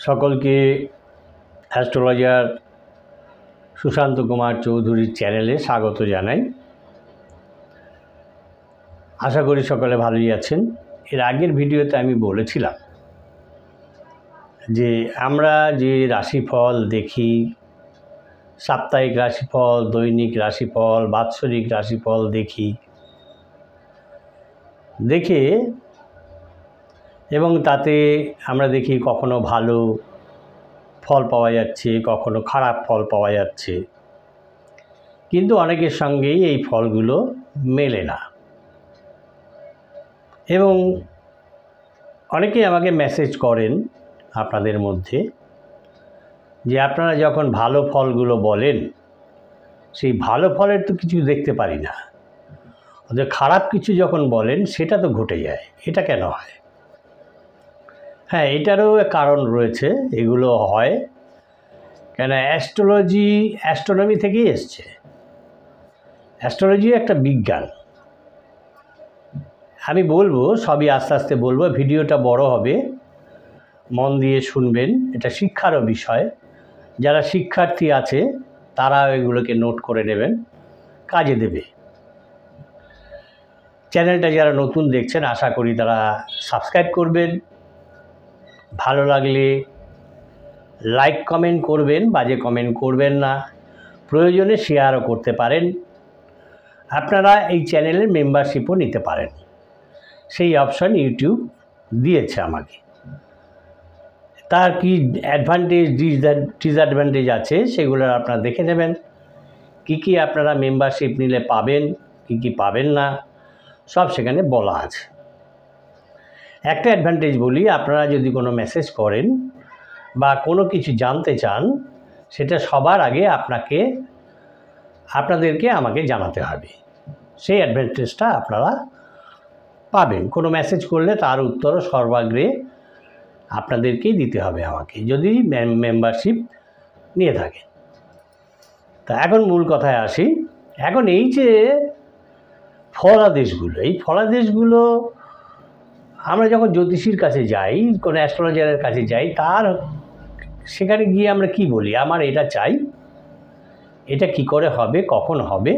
সকলকে অ্যাস্ট্রোলজার সুশান্ত কুমার চৌধুরীর চ্যানেলে স্বাগত জানাই। আশা করি সকলে ভালোই আছেন। এর আগের ভিডিওতে আমি বলেছিলাম যে আমরা যে রাশিফল দেখি, সাপ্তাহিক রাশিফল, দৈনিক রাশিফল, বাৎসরিক রাশিফল দেখে এবং তাতে আমরা দেখি কখনো ভালো ফল পাওয়া যাচ্ছে, কখনো খারাপ ফল পাওয়া যাচ্ছে, কিন্তু অনেকের সঙ্গেই এই ফলগুলো মেলে না। এবং অনেকেই আমাকে মেসেজ করেন আপনাদের মধ্যে যে আপনারা যখন ভালো ফলগুলো বলেন, সেই ভালো ফলের তো কিছু দেখতে পারি না, অথচ খারাপ কিছু যখন বলেন সেটা তো ঘটে যায়। এটা কেন হয়? হ্যাঁ, এটারও কারণ রয়েছে। এগুলো হয় কেন? অ্যাস্ট্রোনমি থেকেই এসছে। অ্যাস্ট্রোলজি একটা বিজ্ঞান। আমি বলবো, সবই আস্তে আস্তে বলবো, ভিডিওটা বড় হবে, মন দিয়ে শুনবেন। এটা শিক্ষারও বিষয়। যারা শিক্ষার্থী আছে তারা এগুলোকে নোট করে নেবেন, কাজে দেবে। চ্যানেলটা যারা নতুন দেখছেন আশা করি তারা সাবস্ক্রাইব করবেন। ভালো লাগলে লাইক কমেন্ট করবেন, বাজে কমেন্ট করবেন না। প্রয়োজনে শেয়ারও করতে পারেন। আপনারা এই চ্যানেলের মেম্বারশিপও নিতে পারেন, সেই অপশন ইউটিউব দিয়েছে আমাকে। তার কি অ্যাডভান্টেজ ডিসঅ্যাডভান্টেজ আছে সেগুলো আপনারা দেখে নেবেন। কি আপনারা মেম্বারশিপ নিলে পাবেন, কি পাবেন না, সব সেখানে বলা আছে। একটা অ্যাডভান্টেজ বলি, আপনারা যদি কোনো মেসেজ করেন বা কোনো কিছু জানতে চান, সেটা সবার আগে আপনাদেরকে আমাকে জানাতে হবে। সেই অ্যাডভান্টেজটা আপনারা পাবেন। কোনো মেসেজ করলে তার উত্তরও সর্বাগ্রে আপনাদেরকেই দিতে হবে আমাকে, যদি মেম্বারশিপ নিয়ে থাকে। তা এখন মূল কথায় আসি। এখন এই যে ফলাদেশগুলো আমরা যখন জ্যোতিষীর কাছে যাই, কোনো অ্যাস্ট্রোলজারের কাছে যাই, সেখানে গিয়ে আমরা কি বলি? আমার এটা চাই, এটা কি করে হবে, কখন হবে,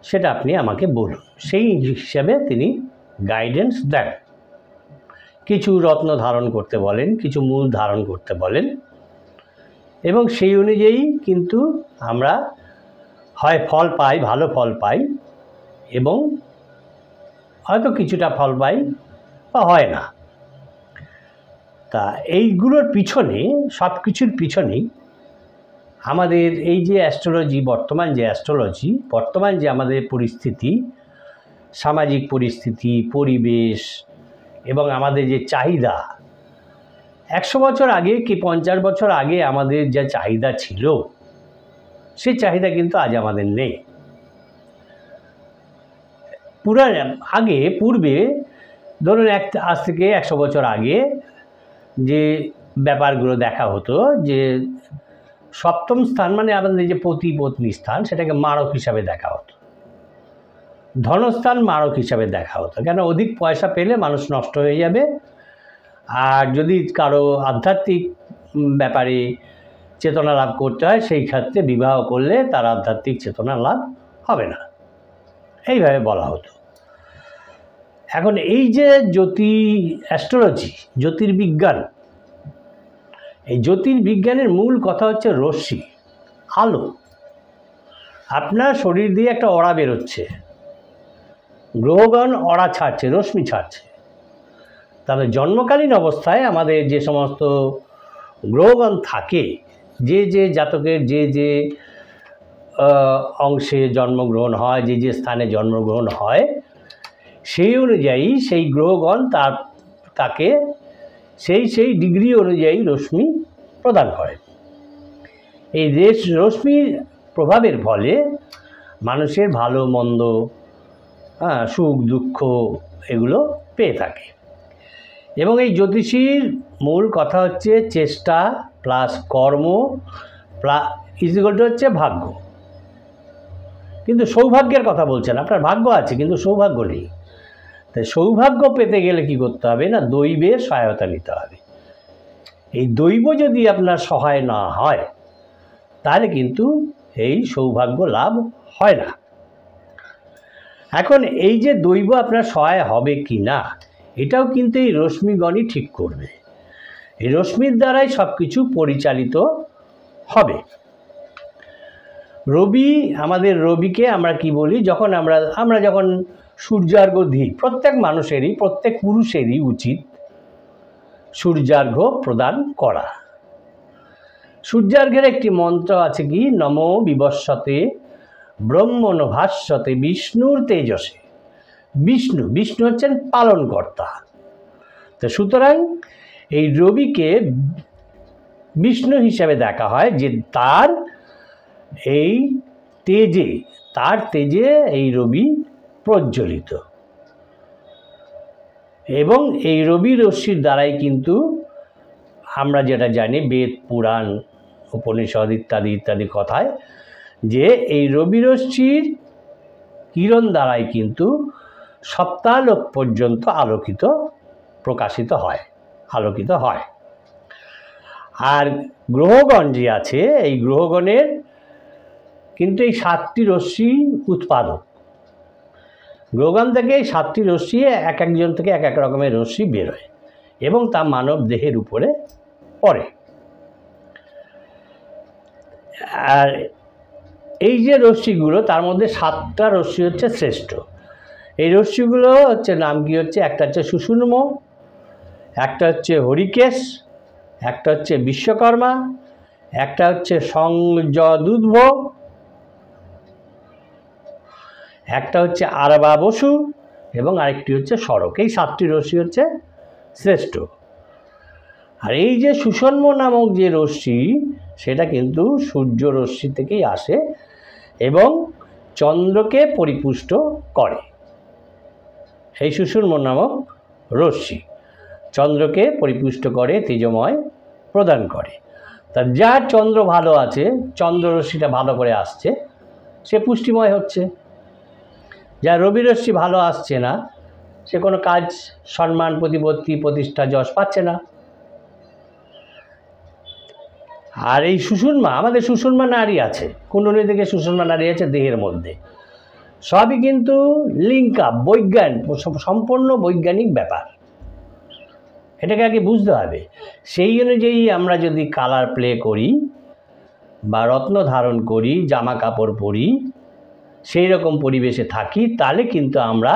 সেটা আপনি আমাকে বলুন। সেই হিসাবে তিনি গাইডেন্স দেন। কিছু রত্ন ধারণ করতে বলেন, কিছু মূল ধারণ করতে বলেন, এবং সেই অনুযায়ী কিন্তু আমরা হয় ফল পাই, ভালো ফল পাই, এবং হয়তো কিছুটা ফল পাই বা হয় না। তা এইগুলোর পিছনে, সব কিছুর পিছনেই আমাদের এই যে অ্যাস্ট্রোলজি, বর্তমান যে আমাদের পরিস্থিতি, সামাজিক পরিস্থিতি, পরিবেশ এবং আমাদের যে চাহিদা, 100 বছর আগে কি 50 বছর আগে আমাদের যা চাহিদা ছিল, সেই চাহিদা কিন্তু আজ আমাদের নেই। পূর্বে ধরুন আজ থেকে 100 বছর আগে যে ব্যাপারগুলো দেখা হতো, যে সপ্তম স্থান মানে আমাদের যে পতি পত্নী স্থান, সেটাকে মারক হিসাবে দেখা হতো। ধনস্থান মারক হিসাবে দেখা হতো। কেন? অধিক পয়সা পেলে মানুষ নষ্ট হয়ে যাবে, আর যদি কারো আধ্যাত্মিক ব্যাপারে চেতনা লাভ করতে হয়, সেই ক্ষেত্রে বিবাহ করলে তার আধ্যাত্মিক চেতনা লাভ হবে না, এইভাবে বলা হতো। এখন এই যে অ্যাস্ট্রোলজি, জ্যোতির্বিজ্ঞান, এই জ্যোতির্বিজ্ঞানের মূল কথা হচ্ছে রশ্মি, আলো। আপনার শরীর দিয়ে একটা অরা বেরোচ্ছে, গ্রহগণ অরা ছাড়ছে, রশ্মি ছাড়ছে। তাহলে জন্মকালীন অবস্থায় আমাদের যে সমস্ত গ্রহগণ থাকে, যে জাতকের যে অংশে জন্মগ্রহণ হয়, যে স্থানে জন্মগ্রহণ হয়, সেই অনুযায়ী সেই গ্রহগণ তাকে সেই ডিগ্রি অনুযায়ী রশ্মি প্রদান করে। এই রশ্মির প্রভাবের ফলে মানুষের ভালো মন্দ, সুখ দুঃখ এগুলো পেয়ে থাকে। এবং এই জ্যোতিষীর মূল কথা হচ্ছে চেষ্টা প্লাস কর্ম ইজিকল হচ্ছে ভাগ্য। কিন্তু সৌভাগ্যের কথা বলছেন, আপনার ভাগ্য আছে কিন্তু সৌভাগ্য নেই। তাই সৌভাগ্য পেতে গেলে কি করতে হবে না, দৈবের সহায়তা নিতে হবে। এই দৈব যদি আপনার সহায় না হয় তাহলে কিন্তু এই সৌভাগ্য লাভ হয় না। এখন এই যে দৈব আপনার সহায় হবে কি না এটাও কিন্তু এই রশ্মিগণই ঠিক করবে। এই রশ্মির দ্বারাই সব কিছু পরিচালিত হবে। রবি, আমাদের রবিকে আমরা কি বলি, যখন আমরা যখন সূর্যার্ঘ্য দিই, প্রত্যেক মানুষেরই, প্রত্যেক পুরুষেরই উচিত সূর্যার্ঘ্য প্রদান করা। সূর্যার্ঘ্যের একটি মন্ত্র আছে কি, নমো বিবস্বতে ব্রহ্মণ ভাস্বতে বিষ্ণুর তেজসে। বিষ্ণু হচ্ছেন পালনকর্তা। তো সুতরাং এই রবিকে বিষ্ণু হিসাবে দেখা হয় যে তার তেজে এই রবি প্রজ্বলিত, এবং এই রবি রশ্মির দ্বারাই কিন্তু আমরা যেটা জানি বেদ পুরাণ উপনিষদ ইত্যাদি ইত্যাদি কথায় যে এই রবি রশ্মির কিরণ দ্বারাই কিন্তু সপ্তাহলোক পর্যন্ত আলোকিত হয়। আর গ্রহগণ যে আছে এই গ্রহগণের কিন্তু এই 7টি রশ্মি উৎপাদক। গ্রহগণ থেকে এই 7টি রশ্মি এক একজন থেকে এক এক রকমের রশ্মি বেরোয় এবং তা মানব দেহের উপরে পড়ে। আর এই যে রশ্মিগুলো তার মধ্যে 7টা রশ্মি হচ্ছে শ্রেষ্ঠ। এই রশ্মিগুলো হচ্ছে নাম কি হচ্ছে, একটা হচ্ছে সুষুম্ন, একটা হচ্ছে হরিকেশ, একটা হচ্ছে বিশ্বকর্মা, একটা হচ্ছে সংযদুদ্ভ, একটা হচ্ছে আরবা বসু এবং আরেকটি হচ্ছে সড়ক। এই 7টি রশ্মি হচ্ছে শ্রেষ্ঠ। আর এই যে সুষুম্ন নামক যে রশ্মি সেটা কিন্তু সূর্য রশ্মি থেকেই আসে এবং চন্দ্রকে পরিপুষ্ট করে। এই সুষুম্ন নামক রশ্মি চন্দ্রকে পরিপুষ্ট করে, তেজময় প্রদান করে। তা যার চন্দ্র ভালো আছে, চন্দ্র রশ্মিটা ভালো করে আসছে, সে পুষ্টিময় হচ্ছে। যার রবি রশ্মি ভালো আসছে না, সে কোনো কাজ, সম্মান, প্রতিপত্তি, প্রতিষ্ঠা, যশ পাচ্ছে না। আর এই সুষুম্না, আমাদের সুষুম্না নাড়ি আছে, কুণ্ডলী থেকে সুষুম্না নাড়ি আছে দেহের মধ্যে, সবই কিন্তু লিঙ্ক আপ, সম্পূর্ণ বৈজ্ঞানিক ব্যাপার। এটাকে আগে বুঝতে হবে। সেই অনুযায়ী আমরা যদি কালার প্লে করি বা রত্ন ধারণ করি, জামা কাপড় পরি, সেই রকম পরিবেশে থাকি, তাহলে কিন্তু আমরা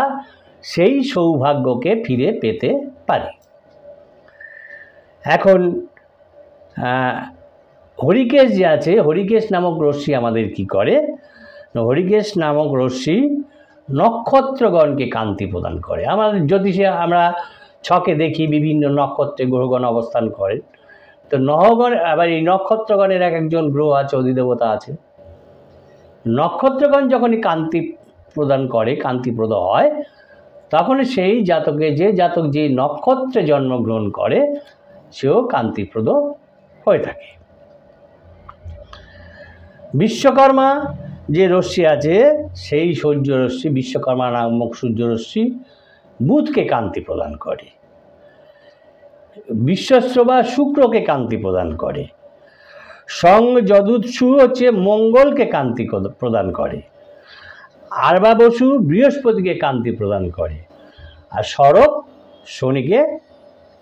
সেই সৌভাগ্যকে ফিরে পেতে পারি। এখন হরিকেশ যে আছে, হরিকেশ নামক রশ্মি আমাদের কি করে, হরিকেশ নামক রশ্মি নক্ষত্রগণকে কান্তি প্রদান করে। আমাদের জ্যোতিষে আমরা ছকে দেখি বিভিন্ন নক্ষত্রে গ্রহগণ অবস্থান করেন। তো আবার এই নক্ষত্রগণের এক একজন গ্রহ আছে, অধিদেবতা আছে। নক্ষত্রগণ যখনই কান্তি প্রদান করে, কান্তিপ্রদ হয়, তখন সেই জাতকে, যে জাতক যে নক্ষত্রে জন্মগ্রহণ করে সেও কান্তিপ্রদ হয়ে থাকে। বিশ্বকর্মা যে রশ্মি আছে সেই সূর্য রশ্মি, বিশ্বকর্মা নামক সূর্য রশ্মি বুধকে কান্তি প্রদান করে, বিশ্বশ্রবা শুক্রকে কান্তি প্রদান করে, সংযদুৎসু হচ্ছে মঙ্গলকে কান্তি প্রদান করে, আরবা বসু বৃহস্পতিকে কান্তি প্রদান করে, আর সড়ক শনিকে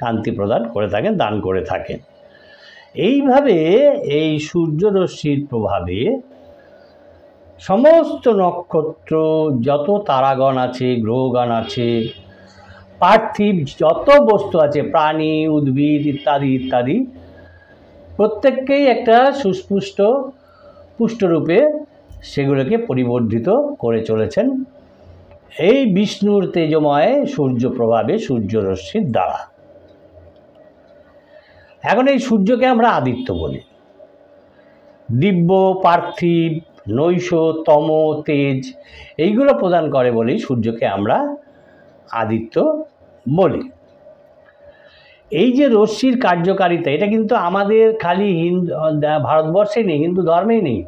কান্তি প্রদান করে থাকেন, দান করে থাকেন। এইভাবে এই সূর্য রশ্মির প্রভাবে সমস্ত নক্ষত্র, যত তারাগণ আছে, গ্রহগণ আছে, পার্থিব যত বস্তু আছে, প্রাণী, উদ্ভিদ ইত্যাদি ইত্যাদি, প্রত্যেককেই একটা পুষ্টরূপে সেগুলোকে পরিবর্ধিত করে চলেছেন এই বিষ্ণুর তেজময় সূর্য প্রভাবে, সূর্য রশ্মির দ্বারা। এখন এই সূর্যকে আমরা আদিত্য বলি। দিব্য, পার্থিব, নৈশ, তম, তেজ এইগুলো প্রদান করে বলেই সূর্যকে আমরা আদিত্য বলি। এই যে রশ্মির কার্যকারিতা, এটা কিন্তু আমাদের খালি ভারতবর্ষে নেই, হিন্দু ধর্মেই নেই,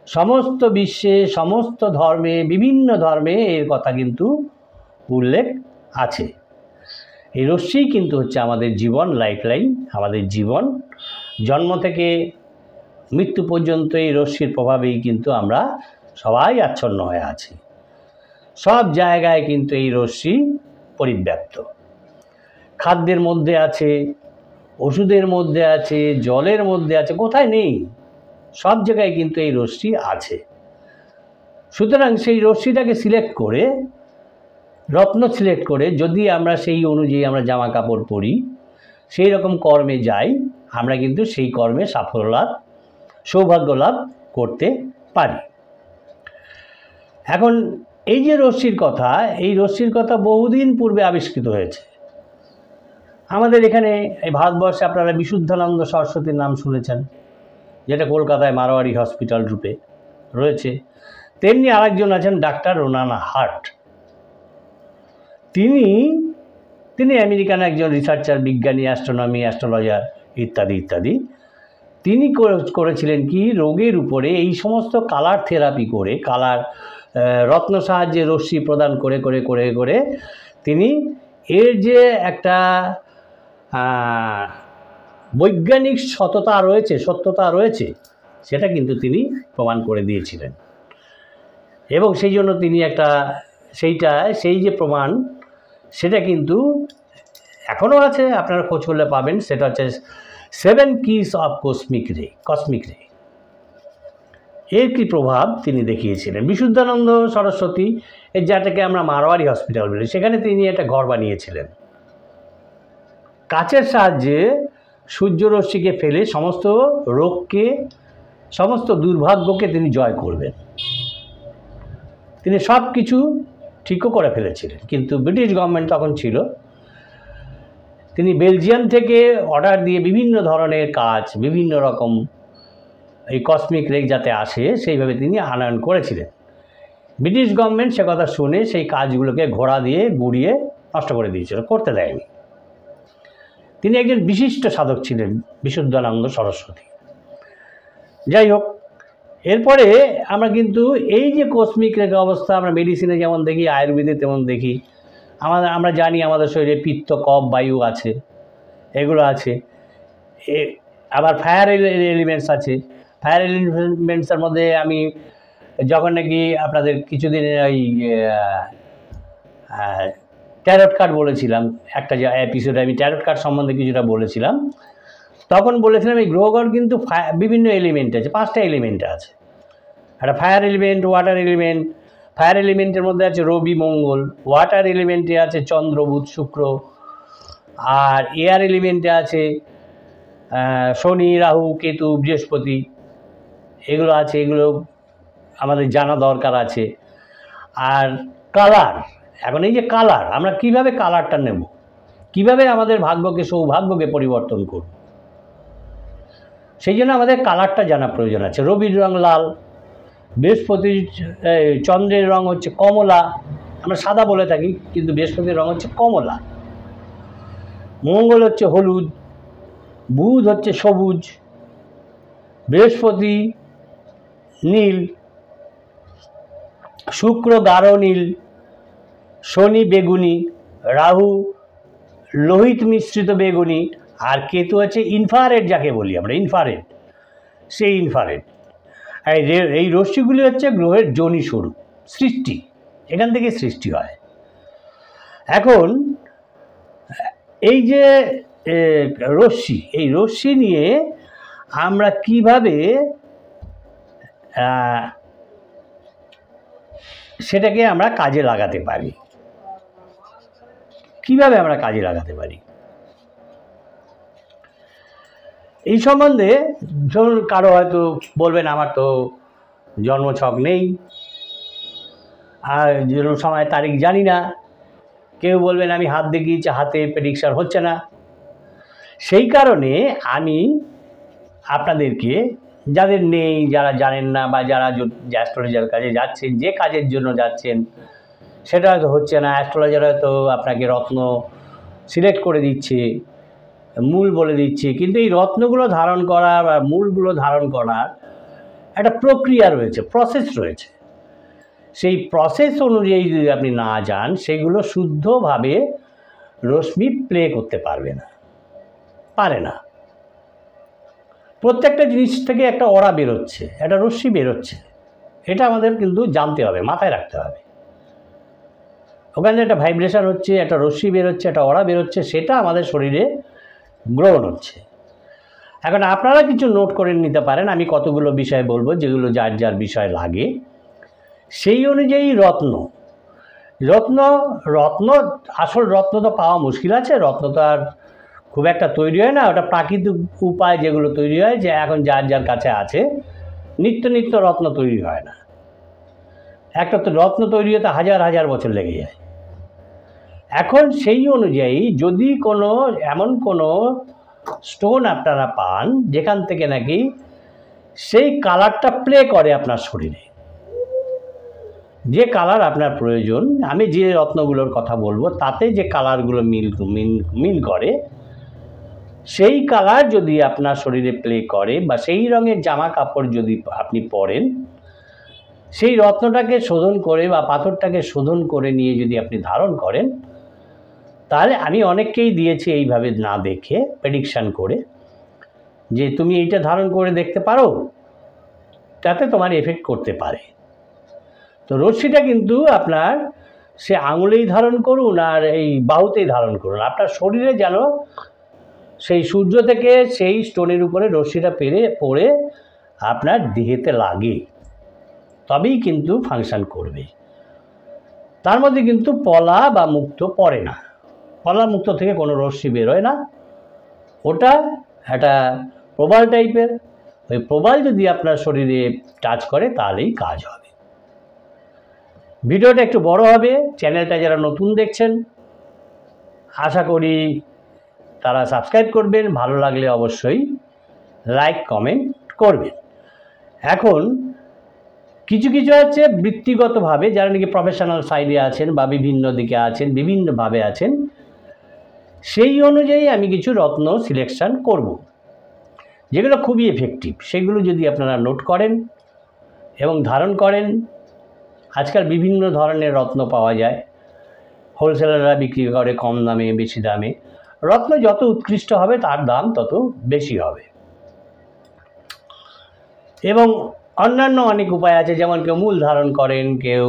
সমস্ত বিশ্বে, সমস্ত ধর্মে, বিভিন্ন ধর্মে এর কথা কিন্তু উল্লেখ আছে। এই রশ্মিই কিন্তু হচ্ছে আমাদের জীবন, লাইফলাইন, আমাদের জীবন। জন্ম থেকে মৃত্যু পর্যন্ত এই রশ্মির প্রভাবেই কিন্তু আমরা সবাই আচ্ছন্ন হয়ে আছি। সব জায়গায় কিন্তু এই রশ্মি পরিব্যাপ্ত। খাদ্যের মধ্যে আছে, ওষুধের মধ্যে আছে, জলের মধ্যে আছে, কোথায় নেই? সব জায়গায় কিন্তু এই রশ্মি আছে। সুতরাং সেই রশ্মিটাকে সিলেক্ট করে, রত্ন সিলেক্ট করে যদি আমরা সেই অনুযায়ী আমরা জামা কাপড় পরি, সেই রকম কর্মে যাই, আমরা কিন্তু সেই কর্মে সাফল্য লাভ, সৌভাগ্য লাভ করতে পারি। এখন এই যে রশ্মির কথা, এই রশ্মির কথা বহুদিন পূর্বে আবিষ্কৃত হয়েছে। আমাদের এখানে এই ভারতবর্ষে আপনারা বিশুদ্ধানন্দ সরস্বতীর নাম শুনেছেন, যেটা কলকাতায় মারোয়ারি হসপিটাল রূপে রয়েছে। তেমনি আরেকজন আছেন ডাক্তার রোনানা হার্ট। তিনি আমেরিকান একজন রিসার্চার, বিজ্ঞানী, অ্যাস্ট্রোনমি, অ্যাস্ট্রোলজার ইত্যাদি ইত্যাদি। তিনি করেছিলেন কি, রোগের উপরে এই সমস্ত কালার থেরাপি করে, কালার রত্ন সাহায্যে রশ্মি প্রদান করে করে করে করে তিনি এর যে একটা বৈজ্ঞানিক সত্যতা রয়েছে সেটা কিন্তু তিনি প্রমাণ করে দিয়েছিলেন। এবং সেই জন্য তিনি সেই যে প্রমাণ, সেটা কিন্তু এখনও আছে, আপনারা খোঁজ করলে পাবেন। সেটা হচ্ছে 7 Keys of কসমিক রে। এর কি প্রভাব তিনি দেখিয়েছিলেন। বিশুদ্ধানন্দ সরস্বতী, যেটাকে আমরা মারোয়ারি হসপিটাল বলি, সেখানে তিনি একটা ঘর বানিয়েছিলেন। কাচের সাহায্যে সূর্যরশ্মিকে ফেলে সমস্ত রোগকে, সমস্ত দুর্ভাগ্যকে তিনি জয় করবেন। তিনি সব কিছু ঠিকও করে ফেলেছিলেন। কিন্তু ব্রিটিশ গভর্নমেন্ট তখন ছিল, তিনি বেলজিয়াম থেকে অর্ডার দিয়ে বিভিন্ন ধরনের কাজ, বিভিন্ন রকম এই কসমিক রে যাতে আসে সেইভাবে তিনি আনয়ন করেছিলেন। ব্রিটিশ গভর্নমেন্ট সে কথা শুনে সেই কাজগুলোকে ঘোড়া দিয়ে গুড়িয়ে নষ্ট করে দিয়েছিল, করতে দেয়নি। তিনি একজন বিশিষ্ট সাধক ছিলেন বিশুদ্ধানন্দ সরস্বতী। যাই হোক, এরপরে আমরা কিন্তু এই যে কসমিক রেখা অবস্থা আমরা মেডিসিনে যেমন দেখি, আয়ুর্বেদে তেমন দেখি। আমরা জানি আমাদের শরীরে পিত্ত, কফ, বায়ু আছে, এগুলো আছে। আবার ফায়ার এলিমেন্টস আছে। ফায়ার এলিমেন্টসের মধ্যে আমি যখন নাকি আপনাদের কিছুদিন ওই ট্যারট কার্ড বলেছিলাম, একটা এপিসোডে আমি ট্যারট কার্ড সম্বন্ধে কিছুটা বলেছিলাম, তখন বলেছিলাম এই গ্রহগণ কিন্তু বিভিন্ন এলিমেন্ট আছে, 5টা এলিমেন্ট আছে। একটা fire element, water element. Fire এলিমেন্টের মধ্যে আছে রবি, মঙ্গল। ওয়াটার এলিমেন্টে আছে চন্দ্র, বুধ, শুক্র। আর এয়ার এলিমেন্টে আছে শনি, রাহু, কেতু, বৃহস্পতি। এগুলো আছে, এগুলো আমাদের জানা দরকার আছে। আর কালার, এখন এই যে কালার, আমরা কিভাবে কালারটা নেব, কিভাবে আমাদের ভাগ্যকে, সৌভাগ্যকে পরিবর্তন করব, সেই জন্য আমাদের কালারটা জানা প্রয়োজন আছে। রবির রং লাল, বৃহস্পতির চন্দ্রের রং হচ্ছে কমলা, আমরা সাদা বলে থাকি, কিন্তু বৃহস্পতির রং হচ্ছে কমলা। মঙ্গল হচ্ছে হলুদ, বুধ হচ্ছে সবুজ, বৃহস্পতি নীল, শুক্র গাঢ় নীল, শনি বেগুনি, রাহু লোহিত মিশ্রিত বেগুনি, আর কেতু হচ্ছে ইনফ্রারেড, যাকে বলি আমরা ইনফ্রারেড, সেই ইনফ্রারেড। এই রশ্মিগুলি হচ্ছে গ্রহের যোনি স্বরূপ, সৃষ্টি, এখান থেকে সৃষ্টি হয়। এখন এই যে রশ্মি, এই রশ্মি নিয়ে আমরা কিভাবে সেটাকে আমরা কাজে লাগাতে পারি, কিভাবে আমরা কাজে লাগাতে পারি, এই সম্বন্ধে ধরুন কারো হয়তো বলবেন আমার তো জন্মছক নেই, আর জন্ম সময় তারিখ জানি না। কেউ বলবেন আমি হাত দেখিয়েছি, হাতে প্রেডিকশন হচ্ছে না। সেই কারণে আমি আপনাদেরকে, যাদের নেই, যারা জানেন না, বা যারা অ্যাস্ট্রোলজার কাছে যাচ্ছেন, যে কাজের জন্য যাচ্ছেন সেটা হয়তো হচ্ছে না, অ্যাস্ট্রোলজার হয়তো আপনাকে রত্ন সিলেক্ট করে দিচ্ছে, মূল বলে দিচ্ছে, কিন্তু এই রত্নগুলো ধারণ করা বা মূলগুলো ধারণ করার একটা প্রক্রিয়া রয়েছে, প্রসেস রয়েছে। সেই প্রসেস অনুযায়ী যদি আপনি না যান, সেগুলো শুদ্ধভাবে রশ্মি প্লে করতে পারবে না, পারে না। প্রত্যেকটা জিনিস থেকে একটা অরা বেরোচ্ছে, একটা রশ্মি বেরোচ্ছে, এটা আমাদের কিন্তু জানতে হবে, মাথায় রাখতে হবে। ওখানে একটা ভাইব্রেশন হচ্ছে, একটা রশ্মি বেরোচ্ছে, একটা অরা বেরোচ্ছে, সেটা আমাদের শরীরে গ্রহণ হচ্ছে। এখন আপনারা কিছু নোট করে নিতে পারেন, আমি কতগুলো বিষয় বলবো যেগুলো যার যার বিষয় লাগে। সেই অনুযায়ী রত্ন আসল রত্ন তো পাওয়া মুশকিল আছে, রত্ন তো আর খুব একটা তৈরি হয় না, ওটা প্রাকৃতিক উপায় যেগুলো তৈরি হয়, যে এখন যার যার কাছে আছে। নিত্য রত্ন তৈরি হয় না, একটা তো রত্ন তৈরি হতে হাজার হাজার বছর লেগে যায়। এখন সেই অনুযায়ী যদি এমন কোনো স্টোন আপনারা পান যেখান থেকে নাকি সেই কালারটা প্লে করে আপনার শরীরে, যে কালার আপনার প্রয়োজন, আমি যে রত্নগুলোর কথা বলবো তাতে যে কালারগুলো মিল করে, সেই কালার যদি আপনার শরীরে প্লে করে বা সেই রঙের জামা কাপড় যদি আপনি পরেন, সেই রত্নটাকে শোধন করে বা পাথরটাকে শোধন করে নিয়ে যদি আপনি ধারণ করেন, তাহলে আমি অনেককেই দিয়েছি এইভাবে না দেখে প্রেডিকশান করে, যে তুমি এইটা ধারণ করে দেখতে পারো, তাতে তোমার এফেক্ট করতে পারে। তো রশ্মিটা কিন্তু আপনার সে আঙুলেই ধারণ করুন আর এই বাহুতেই ধারণ করুন, আপনার শরীরে যেন সেই সূর্য থেকে সেই স্টোনের উপরে রশ্মিটা পড়ে আপনার দেহেতে লাগে, তবেই কিন্তু ফাংশন করবে। তার মধ্যে কিন্তু পলা বা মুক্ত পড়ে না, পলা মুক্ত থেকে কোনো রশ্মি বেরোয় না, ওটা একটা প্রবাল টাইপের। ওই প্রবাল যদি আপনার শরীরে টাচ করে তাহলেই কাজ হবে। ভিডিওটা একটু বড় হবে, চ্যানেলটা যারা নতুন দেখছেন আশা করি তারা সাবস্ক্রাইব করবেন, ভালো লাগলে অবশ্যই লাইক কমেন্ট করবেন। এখন কিছু আছে বৃত্তিগতভাবে, যারা নাকি প্রফেশনাল সাইডে আছেন বা বিভিন্ন দিকে আছেন, বিভিন্নভাবে আছেন, সেই অনুযায়ী আমি কিছু রত্ন সিলেকশন করব যেগুলো খুবই এফেক্টিভ। সেগুলো যদি আপনারা নোট করেন এবং ধারণ করেন, আজকাল বিভিন্ন ধরনের রত্ন পাওয়া যায়, হোলসেলাররা বিক্রি করে কম দামে বেশি দামে। রত্ন যত উৎকৃষ্ট হবে তার দাম তত বেশি হবে। এবং অন্যান্য অনেক উপায় আছে, যেমন কেউ মূল ধারণ করেন, কেউ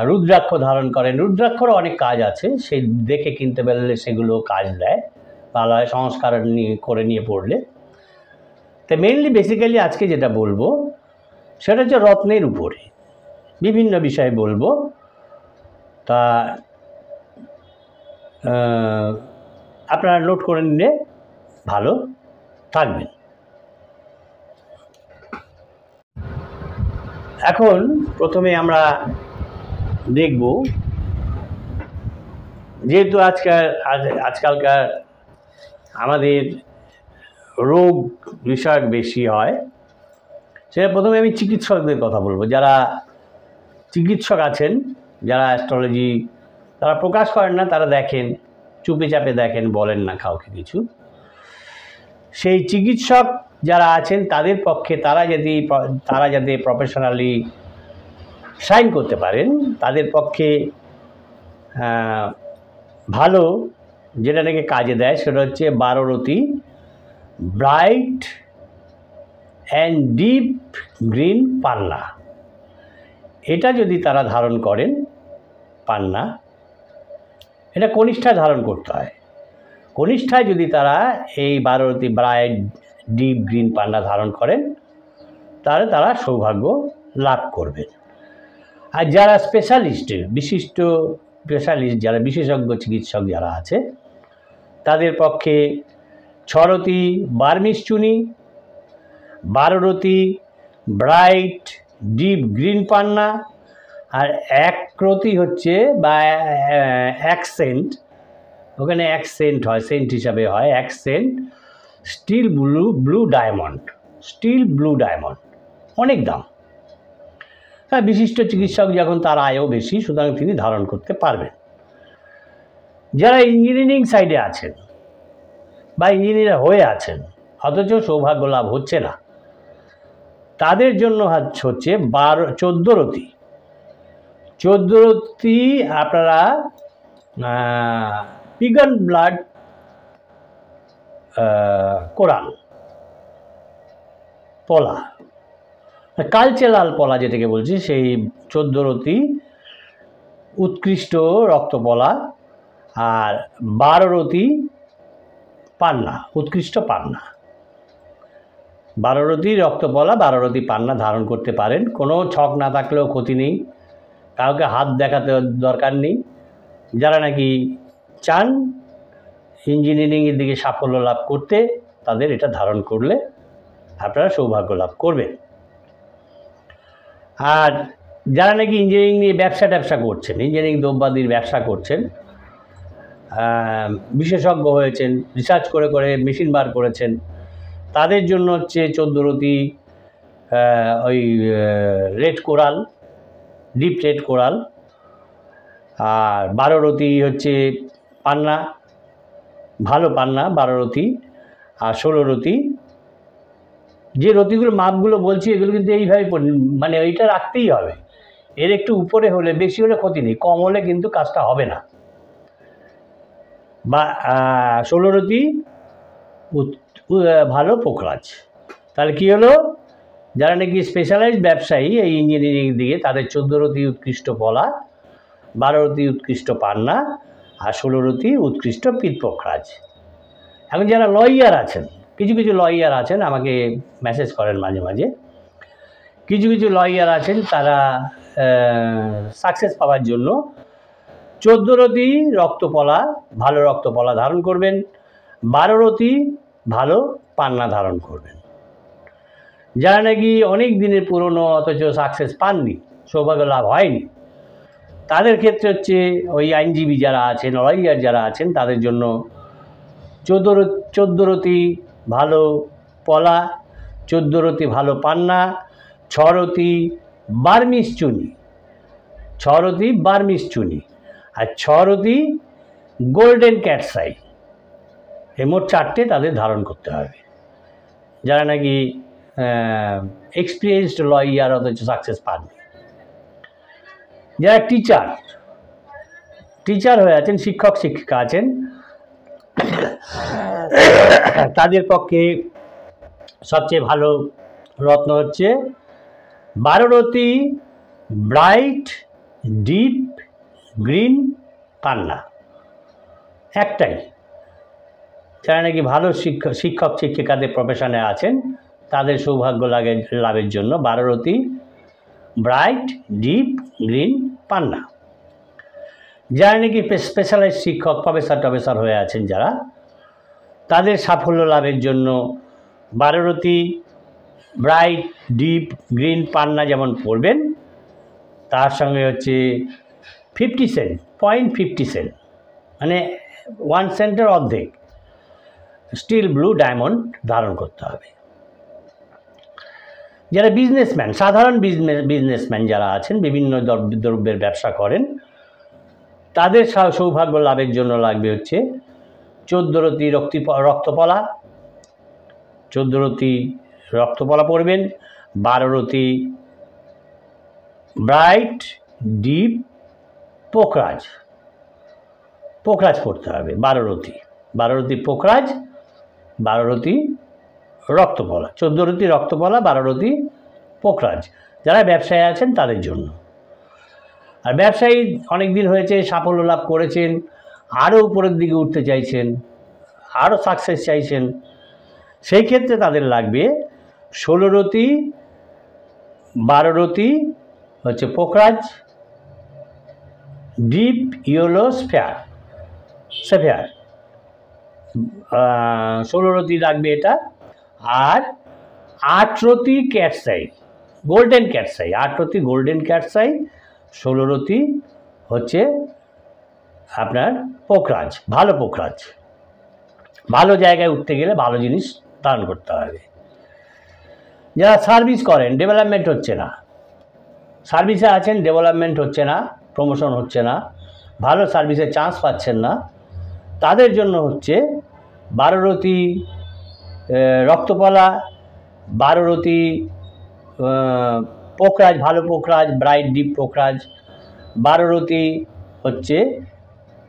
রুদ্রাক্ষ ধারণ করেন। রুদ্রাক্ষরও অনেক কাজ আছে, সেই দেখে কিনতে পারলে সেগুলো কাজ দেয়, ভালো হয় সংস্কার করে নিয়ে পড়লে। তো মেইনলি বেসিক্যালি আজকে যেটা বলবো সেটা হচ্ছে রত্নের উপরে বিভিন্ন বিষয় বলবো। তা আপনারা নোট করে নিলে ভালো থাকবেন। এখন প্রথমে আমরা দেখব, যেহেতু আজকালকার আমাদের রোগ বিষয়ক বেশি হয়, সেটা প্রথমে আমি চিকিৎসকদের কথা বলবো। যারা চিকিৎসক আছেন, যারা অ্যাস্ট্রোলজি তারা প্রকাশ করেন না, তারা দেখেন, চুপে চাপে দেখেন, বলেন না কাউকে কিছু। সেই চিকিৎসক যারা আছেন তাদের পক্ষে তারা যাতে প্রফেশনালি সাইন করতে পারেন, তাদের পক্ষে ভালো যেটা নাকি কাজে দেয় সেটা হচ্ছে 12 রতি ব্রাইট অ্যান্ড ডিপ গ্রিন পান্না। এটা যদি তারা ধারণ করেন, পান্না, এটা কনিষ্ঠায় ধারণ করতে হয়। কনিষ্ঠায় যদি তারা এই 12 রতি ব্রাইট ডিপ গ্রিন পান্না ধারণ করেন, তাহলে তারা সৌভাগ্য লাভ করবেন। আর যারা বিশিষ্ট স্পেশালিস্ট, যারা বিশেষজ্ঞ চিকিৎসক যারা আছে, তাদের পক্ষে 6 রতি বার্মিস চুনি, 12 রতি ব্রাইট ডিপ গ্রিন পান্না, আর 1 রতি হচ্ছে বা 1 সেন্ট, ওখানে 1 সেন্ট হয়, সেন্ট হিসাবে হয় 1 সেন্ট স্টিল ব্লু ডায়মন্ড, অনেক দাম। হ্যাঁ, বিশিষ্ট চিকিৎসক যখন তার আয়ও বেশি, সুতরাং তিনি ধারণ করতে পারবেন। যারা ইঞ্জিনিয়ারিং সাইডে আছেন বা ইঞ্জিনিয়ার হয়ে আছেন অথচ সৌভাগ্য লাভ হচ্ছে না, তাদের জন্য হচ্ছে 14 রতি আপনারা পিগন ব্লাড কোরাল পলা, কালচে লাল পলা যেটাকে বলছি, সেই 14 রতি উৎকৃষ্ট রক্তপলা, আর 12 রতি পান্না, উৎকৃষ্ট পান্না। 12 রতি রক্তপলা, 12 রতি পান্না ধারণ করতে পারেন। কোনো ছক না থাকলেও ক্ষতি নেই, কাউকে হাত দেখাতে দরকার নেই। যারা নাকি চান ইঞ্জিনিয়ারিংয়ের দিকে সাফল্য লাভ করতে, তাদের এটা ধারণ করলে আপনারা সৌভাগ্য লাভ করবেন। আর যারা নাকি ইঞ্জিনিয়ারিং নিয়ে ব্যবসা করছেন, ইঞ্জিনিয়ারিং দ্রব্যাদির ব্যবসা করছেন, বিশেষজ্ঞ হয়েছেন, রিসার্চ করে করে মেশিন বার করেছেন, তাদের জন্য হচ্ছে 14 রতি ওই red coral, deep red coral, আর 12 রতি হচ্ছে পান্না, ভালো পান্না 12 রতি, আর 16 রতি। যে রতিগুলো মাপগুলো বলছি এগুলো কিন্তু এইভাবে মানে ওইটা রাখতেই হবে, এর একটু উপরে হলে, বেশি হলে ক্ষতি নেই, কম হলে কিন্তু কাজটা হবে না। বা 16 রতি ভালো পোখরাজ। তাহলে কী হলো, যারা নাকি স্পেশালাইজড ব্যবসায়ী এই ইঞ্জিনিয়ারিং দিকে, তাদের 14 রতি উৎকৃষ্ট পলা, 12 রতি উৎকৃষ্ট পান্না, আর 16 রতি উৎকৃষ্ট পোখরাজ। এখন যারা লয়ার আছেন, কিছু কিছু লয়ার আছেন, আমাকে মেসেজ করেন মাঝে মাঝে, কিছু কিছু লয়ার আছেন, তারা সাকসেস পাওয়ার জন্য 14 রতি রক্তপলা, ভালো রক্তপলা ধারণ করবেন, 12 রতি ভালো পান্না ধারণ করবেন। যারা নাকি অনেক দিনের পুরনো অথচ সাকসেস পাননি, সৌভাগ্য লাভ হয়নি, তাদের ক্ষেত্রে হচ্ছে ওই আইনজীবী যারা আছেন, লয়ার যারা আছেন, তাদের জন্য 14 রতি ভালো পলা, 14 রতি ভালো পান্না, 6 রতি বার্মিস চুনি, 6 রতি বার্মিস চুনি, আর 6 রতি গোল্ডেন ক্যাটসাই। এই মোট 4টে তাদের ধারণ করতে হবে, যারা নাকি এক্সপিরিয়েন্সড লয়ার অথচ সাকসেস পাননি। যারা টিচার হয়ে আছেন, শিক্ষক শিক্ষিকা আছেন, তাদের পক্ষে সবচেয়ে ভালো রত্ন হচ্ছে 12 রতি ব্রাইট ডিপ গ্রিন পান্না, একটাই। যারা নাকি ভালো শিক্ষক শিক্ষিকাদের প্রফেশনে আছেন, তাদের সৌভাগ্য লাভের জন্য 12 রতি ব্রাইট ডিপ গ্রিন পান্না। যারা নাকি স্পেশালাইজড শিক্ষক, প্রফেসর হয়ে আছেন যারা, তাদের সাফল্য লাভের জন্য 12 রতি ব্রাইট ডিপ গ্রিন পান্না যেমন পড়বেন, তার সঙ্গে হচ্ছে 50 সেন্ট, 0.50 সেন্ট, মানে 1 সেন্টের অর্ধেক স্টিল ব্লু ডায়মন্ড ধারণ করতে হবে। যারা বিজনেসম্যান, সাধারণ বিজনেসম্যান যারা আছেন, বিভিন্ন দ্রব্যের ব্যবসা করেন, তাদের সৌভাগ্য লাভের জন্য লাগবে হচ্ছে 14 রতি রক্তপলা, 14 রতি রক্তপলা পড়বেন, 12 রতি ব্রাইট ডিপ পোখরাজ পড়তে হবে, 12 রতি পোখরাজ, 12 রতি রক্তপলা, 14 রতি রক্তপলা, 12 রতি পোখরাজ। যারা ব্যবসায়ী আছেন তাদের জন্য। আর ব্যবসায়ী অনেক দিন হয়েছে, সাফল্য লাভ করেছেন, আরও উপরের দিকে উঠতে চাইছেন, আরও সাকসেস চাইছেন, সেই ক্ষেত্রে তাদের লাগবে 16 রতি 12 রতি হচ্ছে পোখরাজ ডিপ ইয়েলো স্ফেয়ার, 16 রতি লাগবে এটা। আর 8 রতি ক্যাটসাই, গোল্ডেন ক্যাটসাই, 8 রতি গোল্ডেন ক্যাটসাই, 16 রতি হচ্ছে আপনার পোখরাজ, ভালো পোখরাজ। ভালো জায়গায় উঠতে গেলে ভালো জিনিস ধারণ করতে হবে। যারা সার্ভিস করেন, ডেভেলপমেন্ট হচ্ছে না, সার্ভিসে আছেন, ডেভেলপমেন্ট হচ্ছে না, প্রমোশন হচ্ছে না, ভালো সার্ভিসে চান্স পাচ্ছেন না, তাদের জন্য হচ্ছে 12 রতি রক্তপলা, 12 রতি পোখরাজ, ভালো পোখরাজ ব্রাইট ডিপ পোখরাজ, 12 রতি হচ্ছে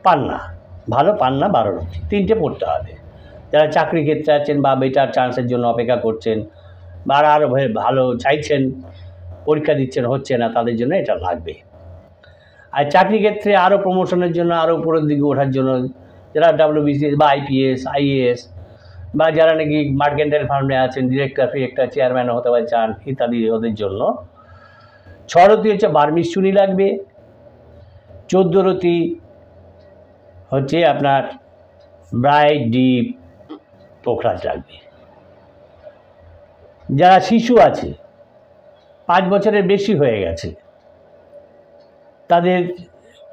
পান্না, ভালো পান্না 12 রতি, 3টে পড়তে হবে। যারা চাকরি ক্ষেত্রে আছেন বা বেটার চান্সের জন্য অপেক্ষা করছেন বা আরও ভালো চাইছেন, পরীক্ষা দিচ্ছেন, হচ্ছে না, তাদের জন্য এটা লাগবে। আর চাকরি ক্ষেত্রে আরও প্রমোশনের জন্য, আরও উপরের দিকে ওঠার জন্য, যারা WBCS বা IPS IAS বা যারা নাকি মার্কেন্টাইল ফার্মে আছেন, ডিরেক্টর ফিরেক্টর চেয়ারম্যান হতে পারে চান ইত্যাদি, ওদের জন্য 6 রতি হচ্ছে বার্মিজ চুনি লাগবে, 14 রতি হচ্ছে আপনার ব্রাইট ডিপ পোখরাজ লাগবে। যারা শিশু আছে, 5 বছরের বেশি হয়ে গেছে, তাদের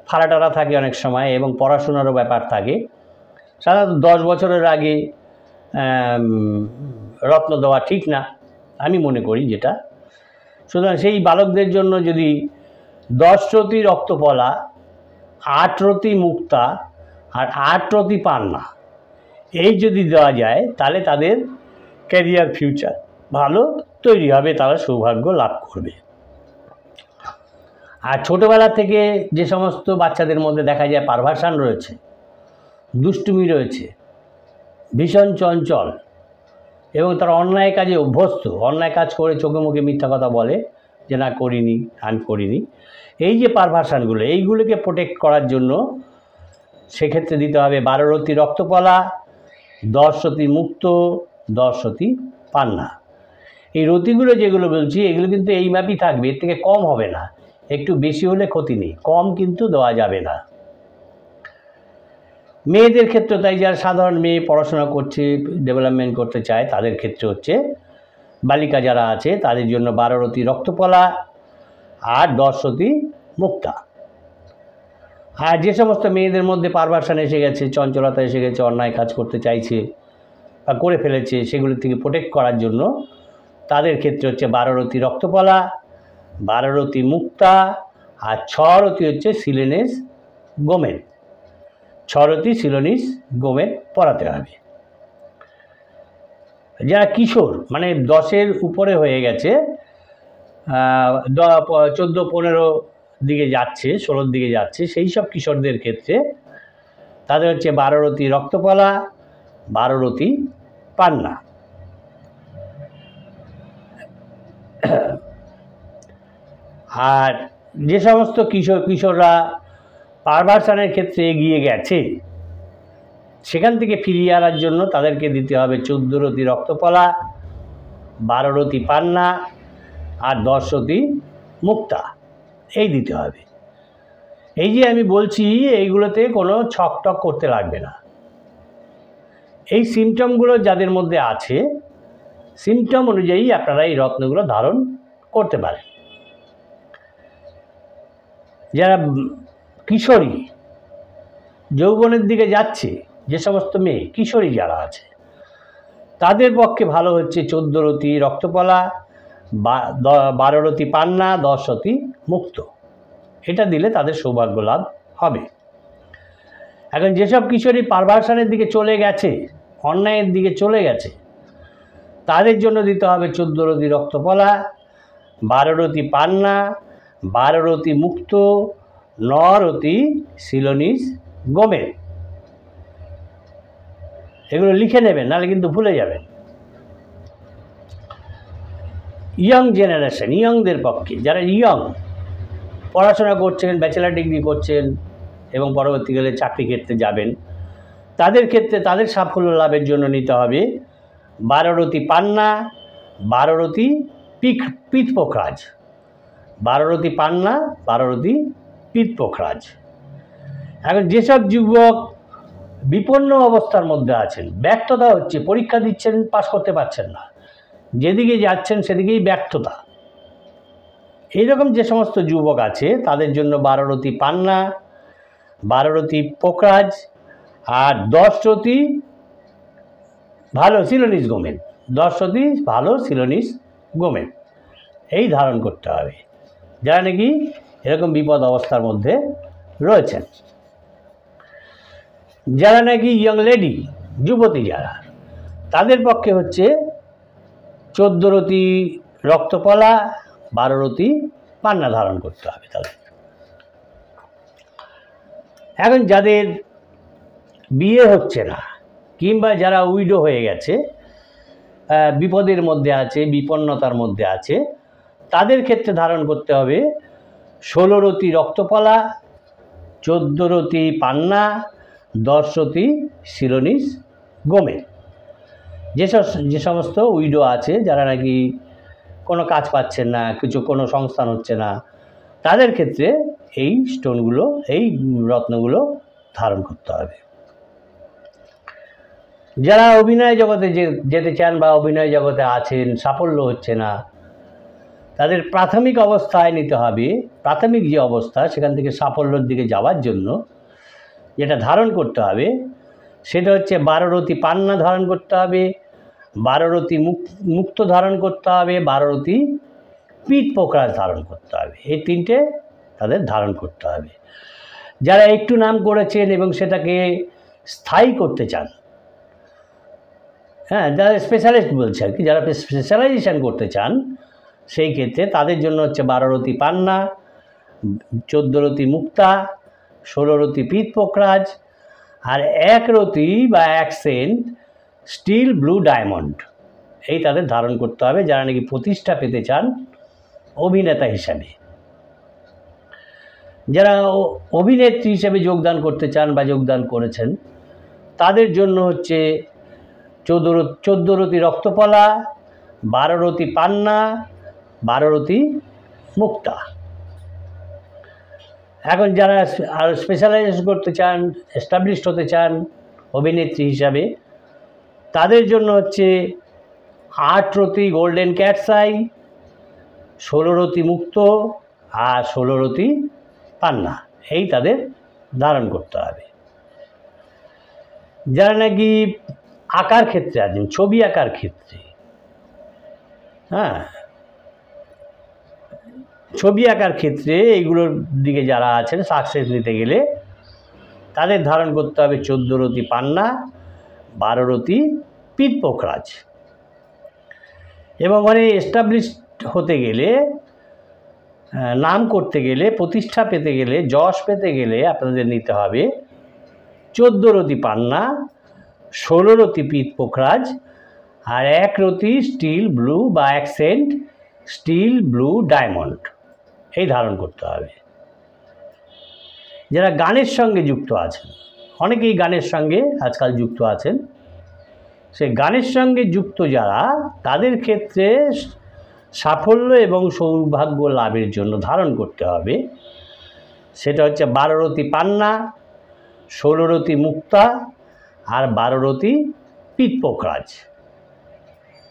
ফাড়াটারা থাকে অনেক সময় এবং পড়াশোনারও ব্যাপার থাকে। সাধারণত 10 বছরের আগে রত্ন দেওয়া ঠিক না, আমি মনে করি যেটা। সুতরাং সেই বালকদের জন্য যদি 10 রতি রক্তপলা, 8 রতি মুক্তা আর 8 রতি পান্না এই যদি দেওয়া যায়, তাহলে তাদের ক্যারিয়ার ফিউচার ভালো তৈরি হবে, তারা সৌভাগ্য লাভ করবে। আর ছোটোবেলা থেকে যে সমস্ত বাচ্চাদের মধ্যে দেখা যায় পারভার্সান রয়েছে, দুষ্টুমি রয়েছে, ভীষণ চঞ্চল এবং তারা অন্যায় কাজে অভ্যস্ত, অন্যায় কাজ করে চোখে মুখে মিথ্যা কথা বলে যে না করিনি, আমি করিনি, এই যে পারভার্সানগুলো, এইগুলোকে প্রোটেক্ট করার জন্য সেক্ষেত্রে দিতে হবে 12 রতি রক্তপলা, 10 রতি মুক্ত, 10 রতি পান্না। এই রতিগুলো যেগুলো বলছি, এগুলো কিন্তু এই মাপই থাকবে, এর থেকে কম হবে না। একটু বেশি হলে ক্ষতি নেই, কম কিন্তু দেওয়া যাবে না। মেয়েদের ক্ষেত্রে তাই, যারা সাধারণ মেয়ে পড়াশোনা করছে, ডেভেলপমেন্ট করতে চায়, তাদের ক্ষেত্রে হচ্ছে, বালিকা যারা আছে তাদের জন্য 12 রতি রক্তপলা আর 10 রতি মুক্তা। আর যে সমস্ত মেয়েদের মধ্যে পারভার্সান এসে গেছে, চঞ্চলতা এসে গেছে, অন্যায় কাজ করতে চাইছে বা করে ফেলেছে, সেগুলো থেকে প্রোটেক্ট করার জন্য তাদের ক্ষেত্রে হচ্ছে 12 রতি রক্তপলা, 12 রতি মুক্তা আর 6 রতি হচ্ছে সিলেনিস গোমেদ, 6 রতি সিলোনিস গোমেদ পড়াতে হবে। যারা কিশোর মানে 10-এর উপরে হয়ে গেছে, 14-15 দিকে যাচ্ছে, 16-র দিকে যাচ্ছে, সেই সব কিশোরদের ক্ষেত্রে তাদের হচ্ছে 12 রতি রক্তপলা, 12 রতি পান্না। আর যে সমস্ত কিশোররা পারভার্সানের ক্ষেত্রে এগিয়ে গেছে, সেখান থেকে ফিরিয়ে আনার জন্য তাদেরকে দিতে হবে 14 রতি রক্তপলা, 12 রতি পান্না আর 10 রতি মুক্তা, এই দিতে হবে। এই যে আমি বলছি, এইগুলোতে কোনো ছকটক করতে লাগবে না। এই সিমটমগুলো যাদের মধ্যে আছে, সিমটম অনুযায়ী আপনারা এই রত্নগুলো ধারণ করতে পারেন। যারা কিশোরী যৌবনের দিকে যাচ্ছে, যে সমস্ত মেয়ে কিশোরী যারা আছে, তাদের পক্ষে ভালো হচ্ছে 14 রতি রক্তপলা, 12 রতি পান্না, 10 রতি মুক্ত, এটা দিলে তাদের সৌভাগ্য লাভ হবে। এখন যেসব কিশোরী পারভার্সানের দিকে চলে গেছে, অন্যায়ের দিকে চলে গেছে, তাদের জন্য দিতে হবে 14 রতি রক্তপলা, 12 রতি পান্না, 12 রতি মুক্ত, 9 রতি সিলোনিস গোমেদ। এগুলো লিখে নেবেন, নাহলে কিন্তু ভুলে যাবেন। ইয়ং জেনারেশন, ইয়ংদের পক্ষে, যারা ইয়ং পড়াশোনা করছেন, ব্যাচেলার ডিগ্রি করছেন এবং পরবর্তীকালে চাকরি ক্ষেত্রে যাবেন, তাদের ক্ষেত্রে তাদের সাফল্য লাভের জন্য নিতে হবে 12 রতি পান্না, 12 রতি পিত পোখরাজ, 12 রতি পান্না, 12 রতি পিত পোখরাজ। এখন যেসব যুবক বিপন্ন অবস্থার মধ্যে আছেন, ব্যর্থতা হচ্ছে, পরীক্ষা দিচ্ছেন, পাস করতে পারছেন না, যেদিকে যাচ্ছেন সেদিকেই ব্যর্থতা, এইরকম যে সমস্ত যুবক আছে, তাদের জন্য 12 রতি পান্না, 12 রতি পোখরাজ আর 10 রতি ভালো সিলোনিস গোমেদ, 10 রতি ভালো সিলোনিস গোমেদ, এই ধারণ করতে হবে যারা নাকি এরকম বিপদ অবস্থার মধ্যে রয়েছেন। যারা নাকি ইয়ং লেডি, যুবতী যারা, তাদের পক্ষে হচ্ছে 14 রতি রক্তপলা, 12 রতি পান্না ধারণ করতে হবে তাদের। এখন যাদের বিয়ে হচ্ছে না কিংবা যারা উইডো হয়ে গেছে, বিপদের মধ্যে আছে, বিপন্নতার মধ্যে আছে, তাদের ক্ষেত্রে ধারণ করতে হবে 16 রতি রক্তপলা, 14 রতি পান্না, 10 রতি শিলনিস গমের। যে সমস্ত উইডো আছে যারা নাকি কোনো কাজ পাচ্ছেন না, কোনো সংস্থান হচ্ছে না, তাদের ক্ষেত্রে এই স্টোনগুলো, এই রত্নগুলো ধারণ করতে হবে। যারা অভিনয় জগতে যেতে চান বা অভিনয় জগতে আছেন, সাফল্য হচ্ছে না, তাদের প্রাথমিক অবস্থায় নিতে হবে, প্রাথমিক যে অবস্থা সেখান থেকে সাফল্যের দিকে যাওয়ার জন্য যেটা ধারণ করতে হবে সেটা হচ্ছে 12 রতি পান্না ধারণ করতে হবে, 12 রতি মুক্ত ধারণ করতে হবে, 12 রতি পিঠ পোকরাজ ধারণ করতে হবে। এই তিনটে তাদের ধারণ করতে হবে। যারা একটু নাম করেছেন এবং সেটাকে স্থায়ী করতে চান, হ্যাঁ, যারা স্পেশালিস্ট বলছে আর কি, যারা স্পেশালাইজেশান করতে চান, সেই ক্ষেত্রে তাদের জন্য হচ্ছে 12 রতি পান্না, 14 রতি মুক্তা, 16 রতি পিঠ পোকরাজ, আর 1 রতি বা 1 সেন্ট স্টিল ব্লু ডায়মন্ড। এই তাদের ধারণ করতে হবে যারা নাকি প্রতিষ্ঠা পেতে চান অভিনেতা হিসাবে। যারা অভিনেত্রী হিসেবে যোগদান করতে চান বা যোগদান করেছেন, তাদের জন্য হচ্ছে 14 রতি রক্তপলা, 12 রতি পান্না, 12 রতি মুক্তা। এখন যারা আর স্পেশালাইজ করতে চান, এস্টাবলিশড হতে চান অভিনেত্রী হিসাবে, তাদের জন্য হচ্ছে 8 রতি গোল্ডেন ক্যাটসাই, 16 রতি মুক্ত আর 16 রতি পান্না। এই তাদের ধারণ করতে হবে। যারা নাকি আঁকার ক্ষেত্রে আছেন, ছবি আঁকার ক্ষেত্রে, হ্যাঁ, ছবি আঁকার ক্ষেত্রে এইগুলোর দিকে যারা আছেন সাকসেস নিতে গেলে তাদের ধারণ করতে হবে 14 রতি পান্না, 12 রতি পিঠ পোকরাজ। এবং মানে এস্টাবলিশড হতে গেলে, নাম করতে গেলে, প্রতিষ্ঠা পেতে গেলে, যশ পেতে গেলে আপনাদের নিতে হবে 14 রতি পান্না, 16 রতি পিঠ পোকরাজ আর 1 রতি স্টিল ব্লু বা 1 সেন্ট স্টিল ব্লু ডায়মন্ড। এই ধারণ করতে হবে। যারা গানের সঙ্গে যুক্ত আছেন, অনেকেই গানের সঙ্গে আজকাল যুক্ত আছেন, সেই গানের সঙ্গে যুক্ত যারা, তাদের ক্ষেত্রে সাফল্য এবং সৌভাগ্য লাভের জন্য ধারণ করতে হবে সেটা হচ্ছে 12 রতি পান্না, 16 রতি মুক্তা আর 12 রতি পিঠ পোকরাজ।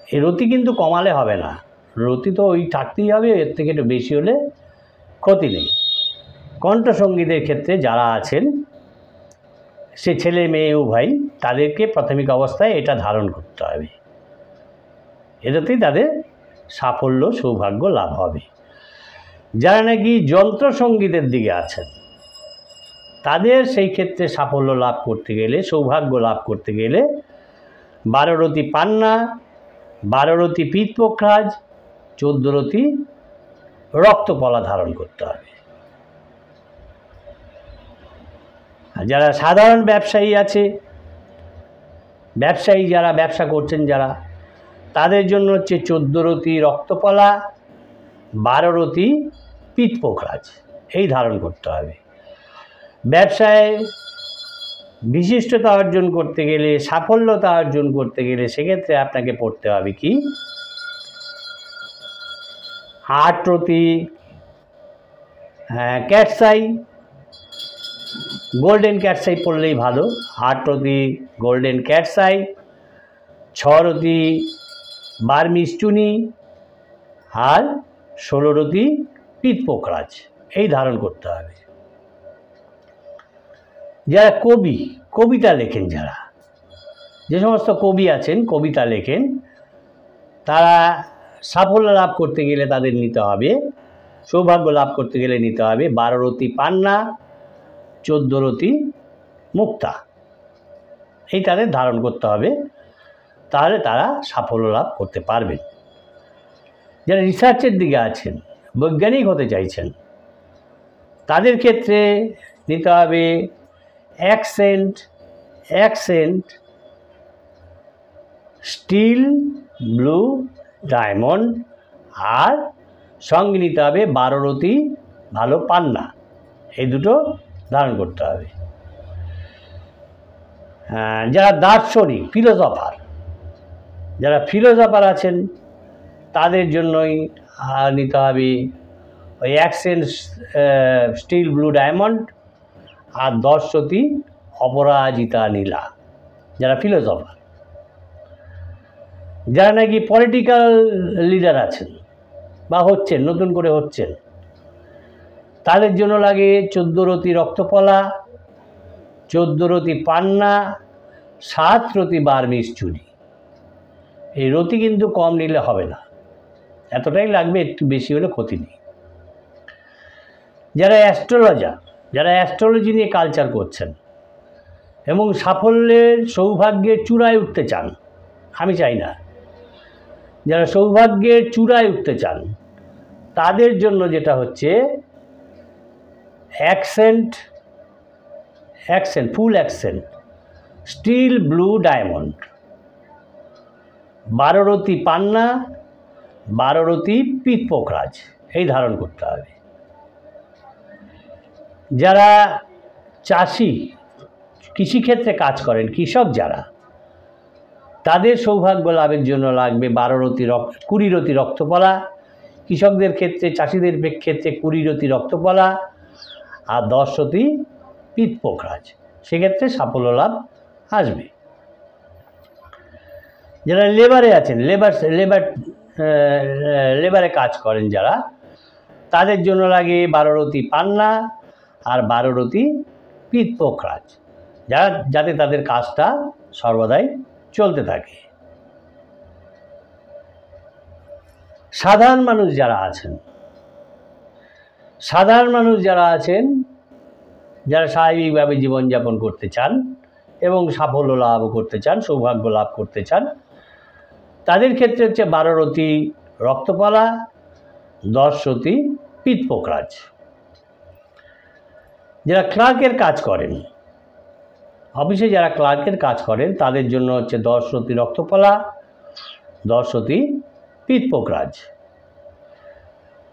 এই রতি কিন্তু কমালে হবে না, রতি তো ওই থাকতেই হবে, এর থেকে একটু বেশি হলে ক্ষতি নেই। কণ্ঠসঙ্গীতের ক্ষেত্রে যারা আছেন, সে ছেলে মেয়ে উভয়, তাদেরকে প্রাথমিক অবস্থায় এটা ধারণ করতে হবে। এটাতেই তাদের সাফল্য সৌভাগ্য লাভ হবে। যারা নাকি যন্ত্রসঙ্গীতের দিকে আছেন, তাদের সেই ক্ষেত্রে সাফল্য লাভ করতে গেলে, সৌভাগ্য লাভ করতে গেলে 12 রতি পান্না, 12 রতি পিঠ পোকরাজ, 14 রতি রক্তপলা ধারণ করতে হবে। আর যারা সাধারণ ব্যবসায়ী আছে, ব্যবসায়ী যারা ব্যবসা করছেন যারা, তাদের জন্য হচ্ছে 14 রতি রক্তপলা, 12 রতি পিঠ পোকরাজ। এই ধারণ করতে হবে। ব্যবসায় বিশিষ্টতা অর্জন করতে গেলে, সাফল্যতা অর্জন করতে গেলে সেক্ষেত্রে আপনাকে পড়তে হবে কি 8 রতি ক্যাটসাই, গোল্ডেন ক্যাটসাই পড়লেই ভালো। 8 রতি গোল্ডেন ক্যাটসাই, 6 রতি বার্মিজ চুনি আর 16 রতি পিঠ পোকরাজ। এই ধারণ করতে হবে। যারা কবিতা লেখেন, যারা যে সমস্ত কবি আছেন, কবিতা লেখেন, তারা সাফল্য লাভ করতে গেলে তাদের নিতে হবে, সৌভাগ্য লাভ করতে গেলে নিতে হবে 12 রতি পান্না, 14 রতি মুক্তা। এই তাদের ধারণ করতে হবে, তাহলে তারা সাফল্য লাভ করতে পারবেন। যারা রিসার্চের দিকে আছেন, বৈজ্ঞানিক হতে চাইছেন, তাদের ক্ষেত্রে নিতে হবে অ্যাকসেন্ট স্টিল ব্লু ডায়মন্ড, আর সঙ্গে নিতে হবে 12রতি ভালো পান্না। এই দুটো ধারণ করতে হবে। যারা দার্শনিক ফিলোজফার আছেন তাদের জন্যই নিতে হবে ওই অ্যাকসেন্ট স্টিল ব্লু ডায়মন্ড আর 10রতি অপরাজিতা নীলা। যারা ফিলোজফার, যারা নাকি পলিটিক্যাল লিডার আছেন বা হচ্ছেন, নতুন করে হচ্ছেন, তাদের জন্য লাগে 14রতি রক্তপলা, 14রতি পান্না, 7রতি বার্মিজ চুড়ি। এই রতি কিন্তু কম নিলে হবে না, এতটাই লাগবে, একটু বেশি হলে ক্ষতি নেই। যারা অ্যাস্ট্রোলজি নিয়ে কালচার করছেন এবং সাফল্যের সৌভাগ্যের চূড়ায় উঠতে চান, আমি চাই না, যারা সৌভাগ্যের চূড়ায় উঠতে চান তাদের জন্য যেটা হচ্ছে ফুল অ্যাকসেন্ট স্টিল ব্লু ডায়মন্ড, 12রতি পান্না, 12রতি পিত পোখরাজ, এই ধারণ করতে হবে। যারা চাষি, কৃষিক্ষেত্রে কাজ করেন, কৃষক যারা, তাদের সৌভাগ্য লাভের জন্য লাগবে 20রতি রক্তপলা। কৃষকদের ক্ষেত্রে, চাষিদের ক্ষেত্রে 20রতি রক্তপলা আর 10রতি পিত পোখরাজ, সেক্ষেত্রে সাফল্য লাভ আসবে। যারা লেবারে আছেন, লেবারে কাজ করেন যারা, তাদের জন্য লাগে 12রতি পান্না আর 12রতি পিত পোখরাজ, যাতে তাদের কাজটা সর্বদাই চলতে থাকে। সাধারণ মানুষ যারা আছেন, যারা স্বাভাবিকভাবে জীবনযাপন করতে চান এবং সাফল্য লাভ করতে চান, সৌভাগ্য লাভ করতে চান, তাদের ক্ষেত্রে হচ্ছে 12রতি রক্তপলা, 10রতি পিত পোখরাজ। যারা ক্লার্কের কাজ করেন, অফিসে যারা ক্লার্কের কাজ করেন, তাদের জন্য হচ্ছে 10রতি রক্তপলা, 10রতি পিত পোখরাজ।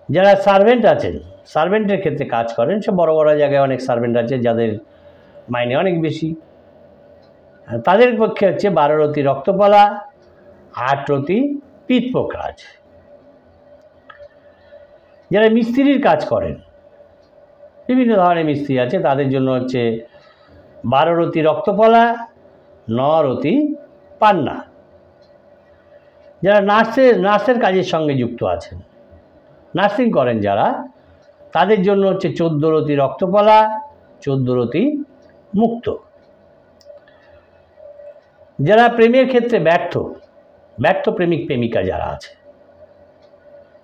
যারা সার্ভেন্ট আছেন, সার্ভেন্টের ক্ষেত্রে কাজ করেন, সে বড় বড় জায়গায় অনেক সার্ভেন্ট আছে যাদের মাইনে অনেক বেশি, তাদের পক্ষে হচ্ছে 12রতি রক্তপলা, 8রতি পিত পোখরাজ। যারা মিস্ত্রির কাজ করেন, বিভিন্ন ধরনের মিস্ত্রি আছে, তাদের জন্য হচ্ছে 12রতি রক্তপলা, 9রতি পান্না। যারা নার্সের কাজের সঙ্গে যুক্ত আছেন, নার্সিং করেন যারা, তাদের জন্য হচ্ছে 14রতি রক্তপলা, 14রতি মুক্ত। যারা প্রেমের ক্ষেত্রে ব্যর্থ প্রেমিক প্রেমিকা যারা আছে,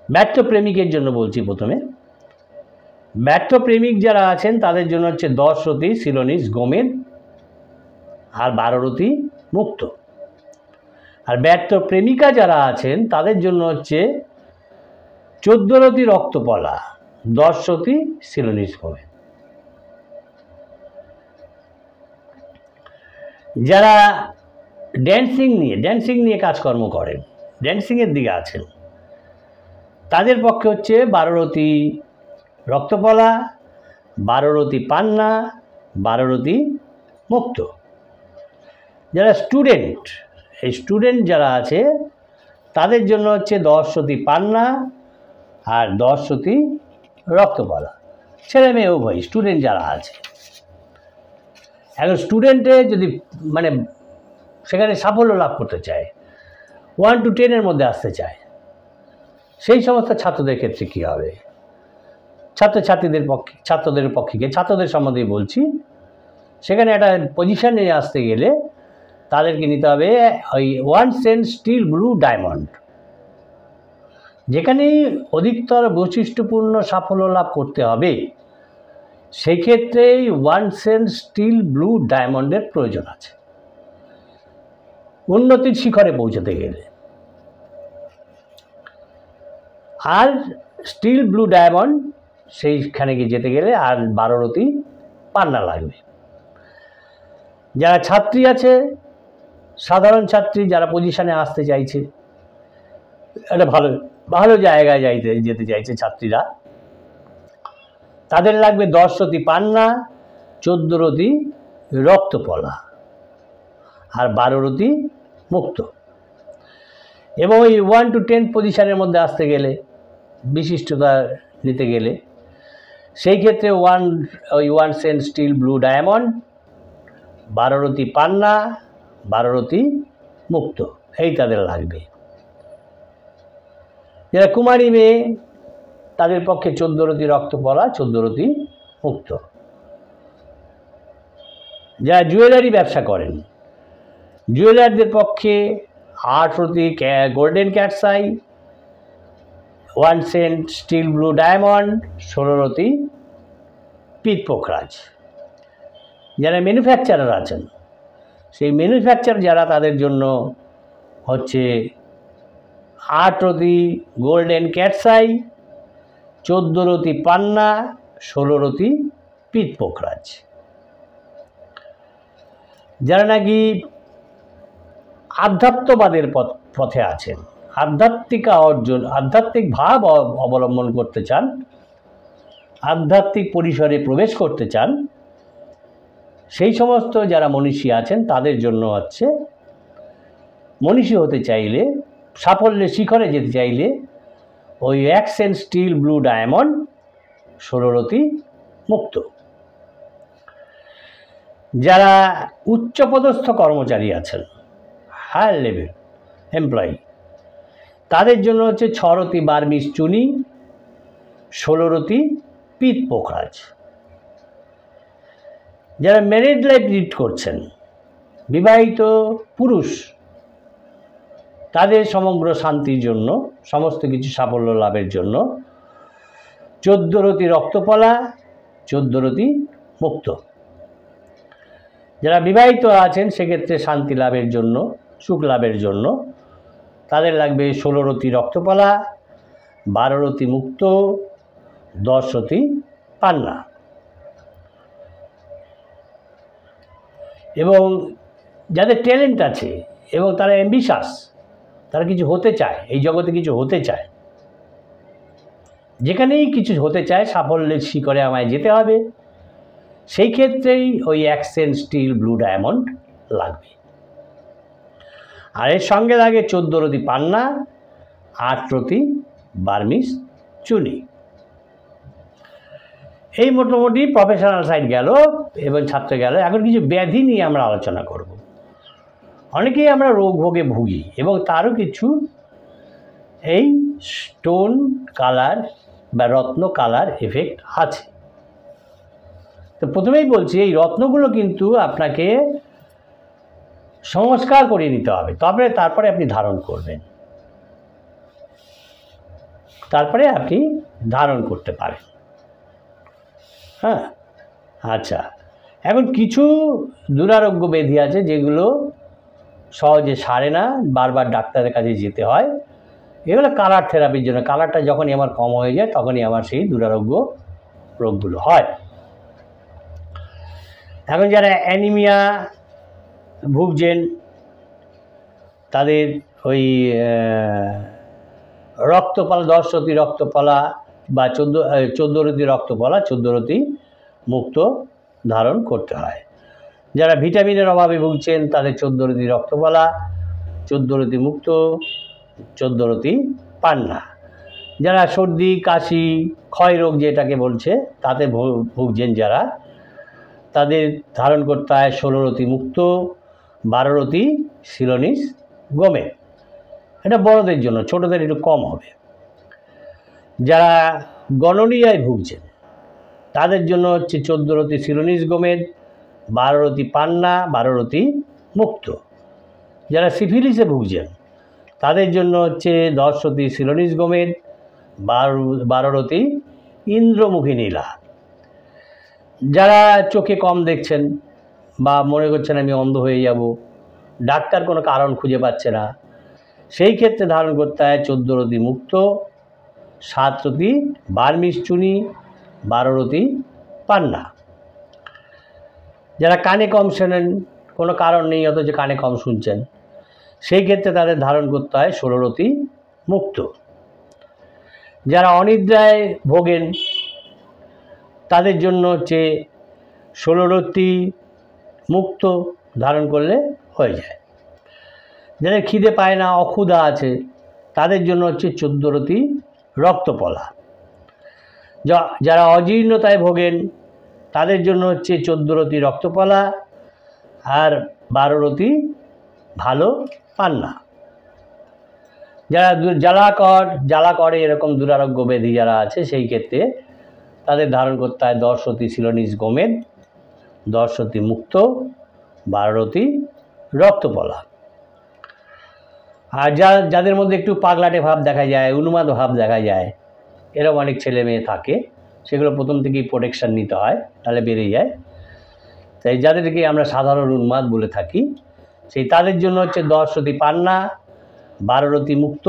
ব্যর্থ প্রেমিকের জন্য বলছি প্রথমে, ব্যর্থ প্রেমিক যারা আছেন তাদের জন্য হচ্ছে 10রতি সিলোনিস গোমেদ আর 12রতি মুক্ত। আর ব্যর্থ প্রেমিকা যারা আছেন তাদের জন্য হচ্ছে 14রতি রক্তপলা, 10রতি সিলোনিস গোমেদ। যারা ড্যান্সিং নিয়ে কাজকর্ম করেন, ড্যান্সিংয়ের দিকে আছেন, তাদের পক্ষে হচ্ছে 12রতি রক্তপলা, 12রতি পান্না, 12রতি মুক্ত। যারা স্টুডেন্ট যারা আছে, তাদের জন্য হচ্ছে 10রতি পান্না আর 10রতি রক্তপলা। ছেলে মেয়ে উভয়, স্টুডেন্ট যারা আছে, এখন স্টুডেন্টে যদি সেখানে সাফল্য লাভ করতে চায়, 1 to 10 মধ্যে আসতে চায়, সেই সমস্ত ছাত্রদের ক্ষেত্রে কী হবে? ছাত্রদের পক্ষে ছাত্রদের সম্বন্ধে বলছি, সেখানে একটা পজিশন নিয়ে আসতে গেলে তাদেরকে নিতে হবে ওই 1 সেন্ট স্টিল ব্লু ডায়মন্ড। যেখানেই অধিকতর বৈশিষ্ট্যপূর্ণ সাফল্য লাভ করতে হবে, সেই ক্ষেত্রেই 1 সেন্ট স্টিল ব্লু ডায়মন্ডের প্রয়োজন আছে উন্নতির শিখরে পৌঁছতে গেলে। আর স্টিল ব্লু ডায়মন্ড সেইখানে গিয়ে যেতে গেলে আর 12রতি পান্না লাগবে। যারা ছাত্রী আছে, সাধারণ ছাত্রী যারা পজিশনে আসতে চাইছে, একটা ভালো ভালো জায়গায় যেতে চাইছে ছাত্রীরা, তাদের লাগবে 10 রতি পান্না, 14 রতি রক্তপলা আর 12 রতি মুক্ত। এবং ওই 1 to 10 পজিশনের মধ্যে আসতে গেলে, বিশিষ্টতা নিতে গেলে, সেই ক্ষেত্রে 1 সেন্ট স্টিল ব্লু ডায়মন্ড, 12 রতি পান্না, 12 রতি মুক্ত, এই তাদের লাগবে। যারা কুমারী মেয়ে তাদের পক্ষে 14 রতি রক্তপলা, 14 রতি মুক্ত। যারা জুয়েলারি ব্যবসা করেন, জুয়েলারদের পক্ষে 8 রতি golden cat's eye, 1 cent steel blue diamond, 16 রতি পিত পোখরাজ। যারা ম্যানুফ্যাকচারার আছেন, সেই ম্যানুফ্যাকচার যারা, তাদের জন্য হচ্ছে 8 রতি গোল্ডেন ক্যাটসাই, 14 রতি পান্না, 16 রতি পিত পোখরাজ। যারা নাকি আধ্যাত্মবাদের পথে আছেন, আধ্যাত্মিক ভাব অবলম্বন করতে চান, আধ্যাত্মিক পরিসরে প্রবেশ করতে চান, সেই সমস্ত যারা মনীষী আছেন তাদের জন্য হচ্ছে, মনীষী হতে চাইলে, সাফল্যের শিখরে যেতে চাইলে ওই 1 সেন্ট স্টিল ব্লু ডায়মন্ড, 16 রতি মুক্ত। যারা উচ্চপদস্থ কর্মচারী আছেন, হায়ার লেভেল এমপ্লয়ি, তাদের জন্য হচ্ছে 6 রতি বার্মিজ চুনি, 16 রতি পিত পোখরাজ। যারা ম্যারিড লাইফ লিড করছেন, বিবাহিত পুরুষ, তাদের সমগ্র শান্তির জন্য, সমস্ত কিছু সাফল্য লাভের জন্য 14 রতি রক্তপলা, 14 রতি মুক্ত। যারা বিবাহিত আছেন সেক্ষেত্রে শান্তি লাভের জন্য, সুখ লাভের জন্য তাদের লাগবে 16 রতি রক্তপলা, 12 রতি মুক্ত, 10 রতি পান্না। এবং যাদের ট্যালেন্ট আছে এবং তারা অ্যাম্বিশাস, তারা কিছু হতে চায়, এই জগতে কিছু হতে চায়, যেখানেই কিছু হতে চায়, সাফল্যের শিখরে আমায় যেতে হবে, সেই ক্ষেত্রেই ওই 1 সেন্ট স্টিল ব্লু ডায়মন্ড লাগবে। আর এর সঙ্গে লাগে 14 রতি পান্না, 8 রতি বার্মিজ চুনি। এই মোটামুটি প্রফেশনাল সাইড গেল এবং ছাত্র গেল। এখন কিছু ব্যাধি নিয়ে আমরা আলোচনা করব। অনেকেই আমরা রোগ ভোগে ভুগি এবং তারও কিছু এই স্টোন কালার বা রত্ন কালার এফেক্ট আছে। তো প্রথমেই বলছি, এই রত্নগুলো কিন্তু আপনাকে সংস্কার করে নিতে হবে, তারপরে আপনি ধারণ করবেন, তারপরে আপনি ধারণ করতে পারেন। হ্যাঁ, আচ্ছা, এখন কিছু দুরারোগ্য ব্যাধি আছে যেগুলো সহজে সারে না, বারবার ডাক্তারের কাছে যেতে হয়। এগুলো কালার থেরাপির জন্য, কালারটা যখনই আমার কম হয়ে যায় তখনই আমার সেই দুরারোগ্য রোগগুলো হয়। এখন যারা অ্যানিমিয়া ভুগছেন, তাদের ওই রক্তপালা, 10 রতি রক্তপালা বা 14 রতি রক্তপালা, 14 রতি মুক্ত ধারণ করতে হয়। যারা ভিটামিনের অভাবে ভুগছেন তাদের 14 রতি রক্তপালা, 14 রতি মুক্ত, 14 রতি পান্না। যারা সর্দি কাশি ক্ষয় রোগ যেটাকে বলছে তাতে ভুগছেন যারা, তাদের ধারণ করতে হয় 16 রতি মুক্ত, 12 রতি সিলোনিস গমে। এটা বড়দের জন্য, ছোটদের একটু কম হবে। যারা গনোরিয়ায় ভুগছেন তাদের জন্য হচ্ছে 14 রতি সিলোনিস গোমেদ, 12 রতি পান্না, 12 রতি মুক্ত। যারা সিফিলিসে ভুগছেন তাদের জন্য হচ্ছে 10 রতি সিলোনিস গোমেদ, 12 রতি ইন্দ্রমুখী নীলা। যারা চোখে কম দেখছেন বা মনে করছেন আমি অন্ধ হয়ে যাব, ডাক্তার কোনো কারণ খুঁজে পাচ্ছে না, সেই ক্ষেত্রে ধারণ করতে হয় 14 রতি মুক্ত, 7 রতি বার্মিজ চুনি, 12 রতি পান্না। যারা কানে কম শোনেন, কোনো কারণ নেই, অথচ কানে কম শুনছেন, সেই ক্ষেত্রে তাদের ধারণ করতে হয় ষোলরতি মুক্ত। যারা অনিদ্রায় ভোগেন তাদের জন্য হচ্ছে ষোলরতি মুক্ত ধারণ করলে হয়ে যায়। যাদের খিদে পায় না, অক্ষুধা আছে, তাদের জন্য হচ্ছে 14 রতি রক্তপলা। যারা অজীর্ণতায় ভোগেন তাদের জন্য হচ্ছে 14 রতি রক্তপলা আর 12 রতি ভালো পান্না। যারা জ্বালা করে এরকম দুরারোগ্য ব্যাধি যারা আছে, সেই ক্ষেত্রে তাদের ধারণ করতে হয় 10 রতি শিলনিজ গোমেদ, 10 রতি মুক্ত, 12 রতি রক্তপলা। আর যাদের মধ্যে একটু পাগলাটে ভাব দেখা যায়, উন্মাদ ভাব দেখা যায়, এরকম অনেক ছেলে মেয়ে থাকে, সেগুলো প্রথম থেকেই প্রোটেকশান নিতে হয়, তাহলে বেরিয়ে যায়। তাই যাদেরকে আমরা সাধারণ উন্মাদ বলে থাকি, তাদের জন্য হচ্ছে 10 রতি পান্না, 12 রতি মুক্ত,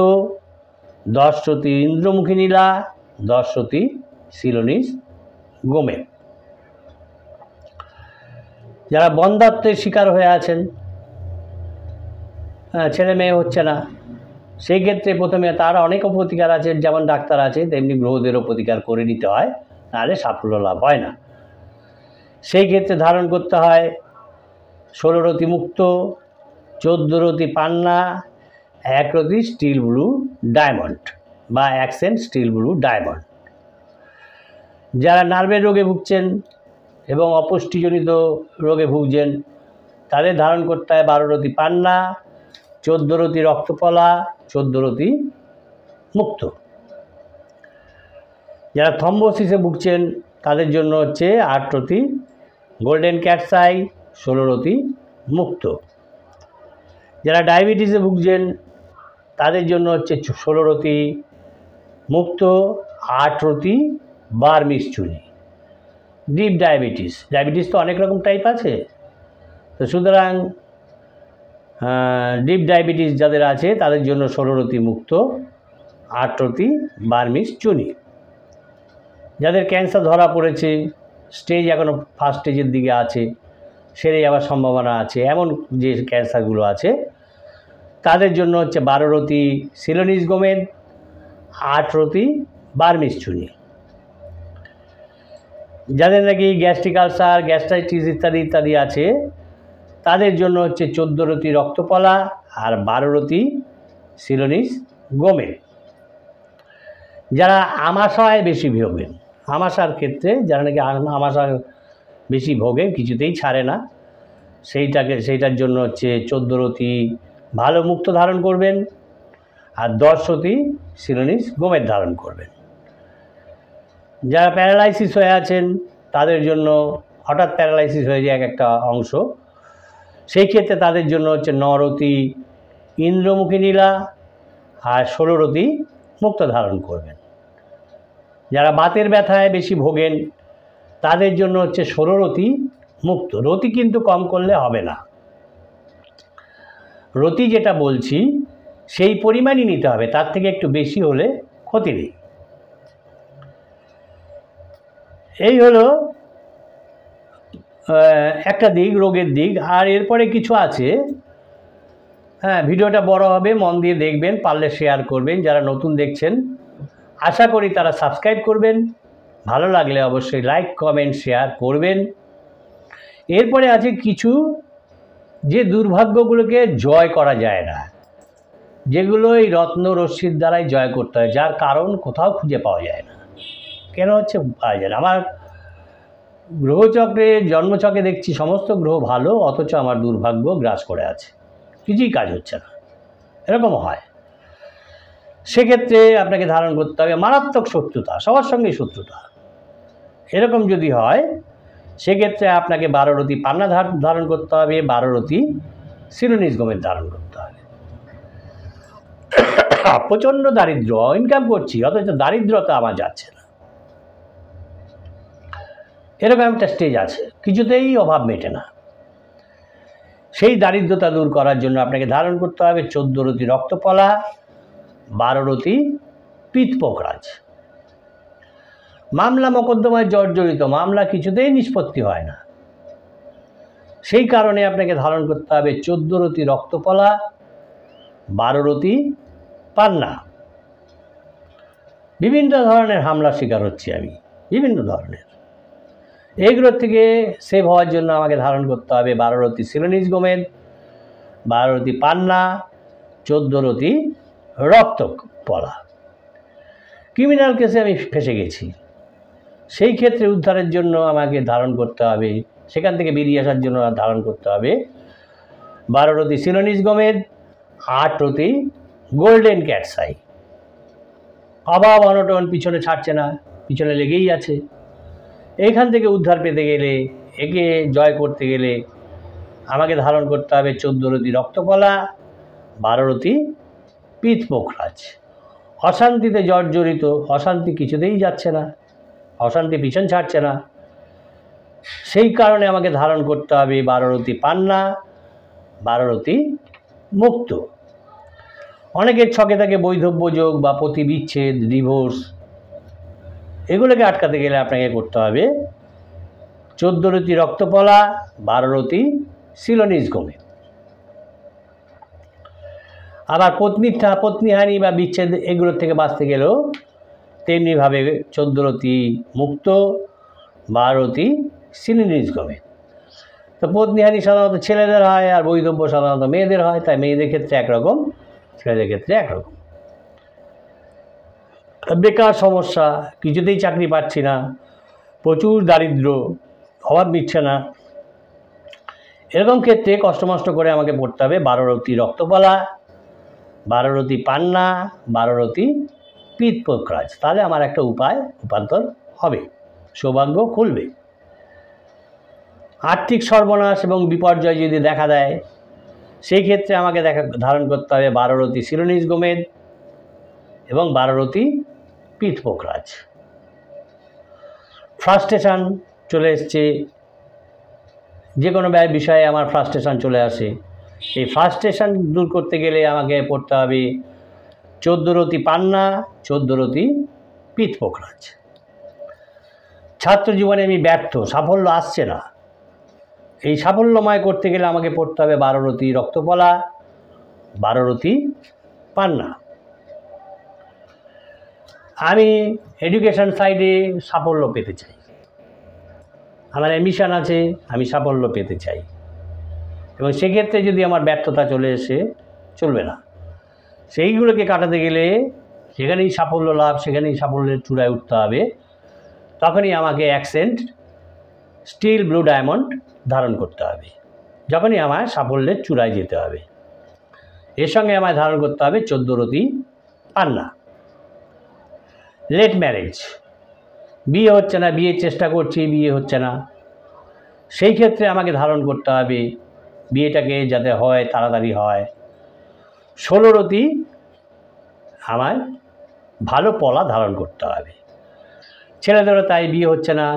10 রতি ইন্দ্রমুখী নীলা, 10 রতি শিলনিজ গোমেদ। যারা বন্ধ্যাত্বের শিকার হয়ে আছেন, ছেলে মেয়ে হচ্ছে না, সেই ক্ষেত্রে প্রথমে তার অনেক প্রতিকার আছে, যেমন ডাক্তার আছে তেমনি গ্রহদেরও প্রতিকার করে নিতে হয়, নাহলে সাফল্য লাভ হয় না। সেই ক্ষেত্রে ধারণ করতে হয় 16 রতি মুক্ত, 14 রতি পান্না, 1 রতি স্টিল ব্লু ডায়মন্ড বা অ্যাকসেন্ট স্টিল ব্লু ডায়মন্ড। যারা নার্ভের রোগে ভুগছেন এবং অপুষ্টিজনিত রোগে ভুগছেন, তাদের ধারণ করতে হয় 12 রতি পান্না, 14 রতি রক্তপলা, 14 রতি মুক্ত। যারা থম্বোসিসে ভুগছেন তাদের জন্য হচ্ছে 8 রতি গোল্ডেন ক্যাটসাই, 16 রতি মুক্ত। যারা ডায়াবেটিসে ভুগছেন তাদের জন্য হচ্ছে 16 রতি মুক্ত, 8 রতি বার্মিস চুনি। ডিপ ডায়াবেটিস তো অনেক রকম টাইপ আছে, তো সুতরাং ডিপ ডায়াবেটিস যাদের আছে তাদের জন্য 16 রতি মুক্ত, 8 রতি বার্মিস চুনি। যাদের ক্যান্সার ধরা পড়েছে, স্টেজ এখনও ফার্স্ট স্টেজের দিকে আছে, সেরে যাওয়ার সম্ভাবনা আছে, এমন যে ক্যান্সারগুলো আছে, তাদের জন্য হচ্ছে 12 রতি শিলনিজ গোমেদ, 8 রতি বার্মিস চুনি। যাদের নাকি গ্যাস্ট্রিক আলসার, গ্যাস্ট্রাইটিস ইত্যাদি আছে, তাদের জন্য হচ্ছে 14 রতি রক্তপলা আর 12 রতি শিলনিজ গোমেদ। যারা আমাশয় বেশি ভোগেন, আমাশার ক্ষেত্রে যারা নাকি আমাশার বেশি ভোগেন, কিছুতেই ছাড়ে না, সেইটার জন্য হচ্ছে 14 রতি ভালো মুক্ত ধারণ করবেন আর 10 রতি শিলনিজ গোমেদ ধারণ করবেন। যারা প্যারালাইসিস হয়ে আছেন তাদের জন্য, হঠাৎ প্যারালাইসিস হয়ে যায় একটা অংশ, সেই ক্ষেত্রে তাদের জন্য হচ্ছে 9 রতি ইন্দ্রমুখী নীলা আর 16 রতি মুক্ত ধারণ করবেন। যারা বাতের ব্যথায় বেশি ভোগেন তাদের জন্য হচ্ছে 16 রতি মুক্ত। রতি কিন্তু কম করলে হবে না, রতি যেটা বলছি সেই পরিমাণই নিতে হবে, তার থেকে একটু বেশি হলে ক্ষতি নেই। এই হলো একটা দিক, রোগের দিক। আর এরপরে কিছু আছে, ভিডিওটা বড় হবে, মন দিয়ে দেখবেন, পারলে শেয়ার করবেন। যারা নতুন দেখছেন আশা করি তারা সাবস্ক্রাইব করবেন, ভালো লাগলে অবশ্যই লাইক কমেন্ট শেয়ার করবেন। এরপরে আছে কিছু যে দুর্ভাগ্যগুলোকে জয় করা যায় না, যেগুলো এই রত্ন রশ্মির দ্বারাই জয় করতে হয়, যার কারণ কোথাও খুঁজে পাওয়া যায় না। কেন হচ্ছে পাওয়া যায় না? আমার গ্রহচক্রে, জন্মচক্রে দেখছি সমস্ত গ্রহ ভালো, অথচ আমার দুর্ভাগ্য গ্রাস করে আছে, কিছুই কাজ হচ্ছে না, এরকম হয়। সেক্ষেত্রে আপনাকে ধারণ করতে হবে মারাত্মক শত্রুতা, সবার সঙ্গেই শত্রুতা, এরকম যদি হয় সেক্ষেত্রে আপনাকে 12 রতি পান্না ধারণ করতে হবে, 12 রতি শিলনিজ গোমেদ ধারণ করতে হবে। প্রচণ্ড দারিদ্র, ইনকাম করছি অথচ দারিদ্রতা আমার যাচ্ছে না, এরকম একটা স্টেজ আছে, কিছুতেই অভাব মেটে না। সেই দারিদ্রতা দূর করার জন্য আপনাকে ধারণ করতে হবে 14 রতি রক্তপলা, 12 রতি পিতপোকরাজ। মামলা মোকদ্দমায় জর্জরিত, মামলা কিছুতেই নিষ্পত্তি হয় না, সেই কারণে আপনাকে ধারণ করতে হবে 14 রতি রক্তকলা, 12 রতি পান্না। বিভিন্ন ধরনের হামলার শিকার হচ্ছি আমি, বিভিন্ন ধরনের। এইগুলোর থেকে সেভ হওয়ার জন্য আমাকে ধারণ করতে হবে 12 রতি সিলোনিস গোমেদ, 12 রতি পান্না, 14 রতি রক্তকলা। ক্রিমিনাল কেসে আমি ফেসে গেছি, সেই ক্ষেত্রে উদ্ধারের জন্য আমাকে ধারণ করতে হবে, সেখান থেকে বেরিয়ে আসার জন্য ধারণ করতে হবে 12 রতি সিলোনিস গোমেদ, 8 রতি গোল্ডেন ক্যাটসাই। অভাব অনটন পিছনে ছাড়ছে না, পিছনে লেগেই আছে। এইখান থেকে উদ্ধার পেতে গেলে, একে জয় করতে গেলে আমাকে ধারণ করতে হবে 14 রতি রক্তকলা, 12 রতি পিত পোখরাজ। অশান্তিতে জর্জরিত, অশান্তি কিছুতেই যাচ্ছে না, অশান্তি পিছন ছাড়ছে না, সেই কারণে আমাকে ধারণ করতে হবে 12 রতি পান্না, 12 রতি মুক্ত। অনেকের ছকে থাকে বৈধব্য যোগ বা পতি বিচ্ছেদ, ডিভোর্স, এগুলোকে আটকাতে গেলে আপনাকে করতে হবে 14 রতি রক্তকলা, 12 রতি সিলোনিস গোমেদ। আবার পত্নীহানি বা বিচ্ছেদ এগুলোর থেকে বাঁচতে গেলেও তেমনিভাবে 14 রতি মুক্ত, 12 রতি সিলোনিস গোমেদ। তো পত্নীহানি সাধারণত ছেলেদের হয়, আর বৈধব্য সাধারণত মেয়েদের হয়, তাই মেয়েদের ক্ষেত্রে একরকম, ছেলেদের ক্ষেত্রে একরকম। বেকার সমস্যা, কিছুতেই চাকরি পাচ্ছি না, প্রচুর দারিদ্র, অভাব মিটছে না, এরকম ক্ষেত্রে কষ্টমষ্ট করে আমাকে পড়তে হবে 12 রতি রক্তকলা, 12 রতি পান্না, 12 রতি পিত পোখরাজ। তাহলে আমার একটা উপান্তর হবে, সৌভাগ্য খুলবে। আর্থিক সর্বনাশ এবং বিপর্যয় যদি দেখা দেয়, সেই ক্ষেত্রে আমাকে ধারণ করতে হবে 12 রতি সিলোনিস গোমেদ এবং 12 রতি পিত পোখরাজ। ফ্রাস্ট্রেশন চলে এসছে, যে কোনো বিষয়ে আমার ফ্রাস্ট্রেশন চলে আসে, এই ফ্রাস্ট্রেশন দূর করতে গেলে আমাকে পড়তে হবে 14 রতি পান্না, 14 রতি পিত পোখরাজ। ছাত্র জীবনে আমি ব্যর্থ, সাফল্য আসছে না, এই সাফল্যময় করতে গেলে আমাকে পড়তে হবে 12 রতি রক্তকলা, 12 রতি পান্না। আমি এডুকেশন সাইডে সাফল্য পেতে চাই, আমার অ্যাম্বিশন আছে, আমি সাফল্য পেতে চাই, এবং সেক্ষেত্রে যদি আমার ব্যর্থতা চলে এসে চলবে না। সেইগুলোকে কাটাতে গেলে সেখানেই সাফল্য লাভ, সেখানেই সাফল্যের চূড়ায় উঠতে হবে। তখনই আমাকে অ্যাকসেন্ট স্টিল ব্লু ডায়মন্ড ধারণ করতে হবে, যখনই আমার সাফল্যের চূড়ায় যেতে হবে। এর সঙ্গে আমায় ধারণ করতে হবে 14 রতি পান্না। লেট ম্যারেজ, বিয়ে হচ্ছে না, বিয়ের চেষ্টা করছি, বিয়ে হচ্ছে না, সেই ক্ষেত্রে আমাকে ধারণ করতে হবে বিয়েটাকে যাতে হয়, তাড়াতাড়ি হয়। 16 রতি আমায় ভালো পলা ধারণ করতে হবে। ছেলেদেরও তাই, বিয়ে হচ্ছে না,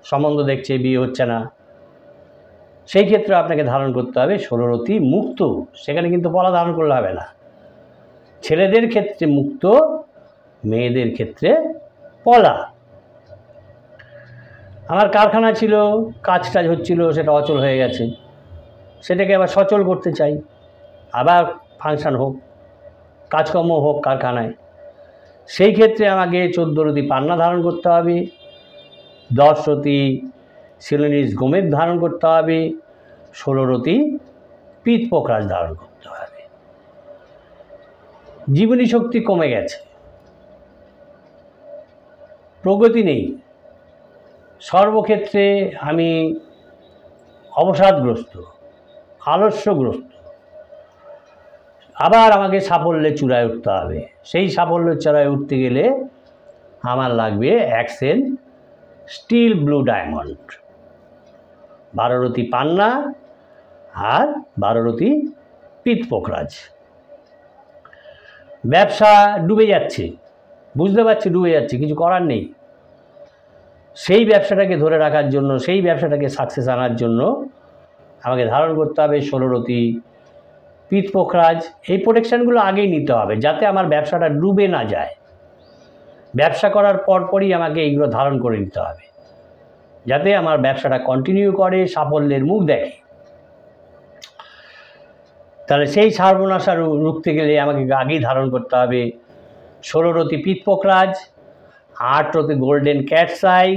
সম্বন্ধ দেখছে, বিয়ে হচ্ছে না, সেই ক্ষেত্রে আপনাকে ধারণ করতে হবে 16 রতি মুক্ত। সেখানে কিন্তু পলা ধারণ করলে হবে না, ছেলেদের ক্ষেত্রে মুক্ত, মেয়েদের ক্ষেত্রে পলা। আমার কারখানা ছিল, কাজ হচ্ছিল, সেটা অচল হয়ে গেছে, সেটাকে আবার সচল করতে চাই, আবার ফাংশন হোক, কাজকর্ম হোক কারখানায়। সেই ক্ষেত্রে আমাকে 14 রতি পান্না ধারণ করতে হবে, 10 রতি সিলোনিস গোমেদ ধারণ করতে হবে, 16 রতি পিত পোখরাজ ধারণ করতে হবে। জীবনী শক্তি কমে গেছে, প্রগতি নেই, সর্বক্ষেত্রে আমি অবসাদগ্রস্ত, আলস্যগ্রস্ত। আবার আমাকে সাফল্যের চূড়ায় উঠতে হবে। সেই সাফল্যের চূড়ায় উঠতে গেলে আমার লাগবে অ্যাকসেন্ট স্টিল ব্লু ডায়মন্ড, 12 রতি পান্না আর 12 রতি পিত পোখরাজ। ব্যবসা ডুবে যাচ্ছে, বুঝতে পারছি ডুবে যাচ্ছে, কিছু করার নেই। সেই ব্যবসাটাকে ধরে রাখার জন্য, সেই ব্যবসাটাকে সাকসেস আনার জন্য আমাকে ধারণ করতে হবে 16 রতি পিত পোখরাজ। এই প্রোটেকশানগুলো আগেই নিতে হবে, যাতে আমার ব্যবসাটা ডুবে না যায়। ব্যবসা করার পরপরই আমাকে এইগুলো ধারণ করে নিতে হবে, যাতে আমার ব্যবসাটা কন্টিনিউ করে, সাফল্যের মুখ দেখে। তাহলে সেই সর্বনাশা রুখতে গেলে আমাকে আগেই ধারণ করতে হবে 16 রতি পিতপোকরাজ, 8 রতি গোল্ডেন ক্যাটস আই,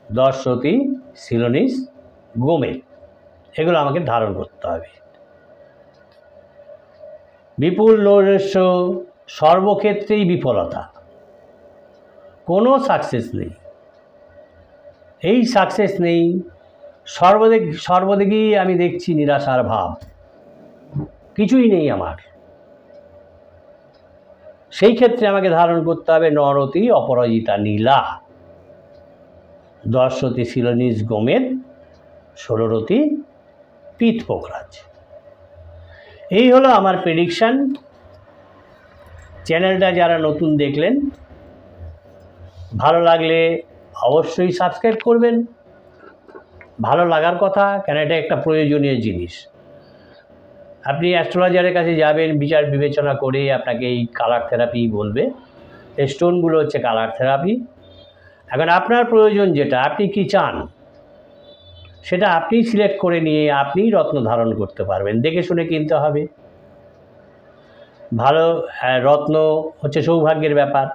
10 রতি সিলোনিস গোমেদ। এগুলো আমাকে ধারণ করতে হবে। বিপুল নৈরাশ্য, সর্বক্ষেত্রেই বিফলতা, কোনো সাকসেস নেই। এই সাকসেস নেই, সর্বদিকেই আমি দেখছি নিরাশার ভাব, কিছুই নেই আমার। সেই ক্ষেত্রে আমাকে ধারণ করতে হবে 9 রতি অপরাজিতা নীলা, 10 রতি সিলোনিস গোমেদ, 16 রতি পিতপোকরাজ। এই হলো আমার প্রেডিকশান। চ্যানেলটা যারা নতুন দেখলেন, ভালো লাগলে অবশ্যই সাবস্ক্রাইব করবেন। ভালো লাগার কথা, কেন এটা একটা প্রয়োজনীয় জিনিস। আপনি অ্যাস্ট্রোলজারের কাছে যাবেন, বিচার বিবেচনা করে আপনাকে এই কালার থেরাপি বলবে। এই স্টোনগুলো হচ্ছে কালার থেরাপি। এখন আপনার প্রয়োজন যেটা, আপনি কি চান, সেটা আপনি সিলেক্ট করে নিয়ে আপনিই রত্ন ধারণ করতে পারবেন। দেখে শুনে কিনতে হবে। ভালো রত্ন হচ্ছে সৌভাগ্যের ব্যাপার,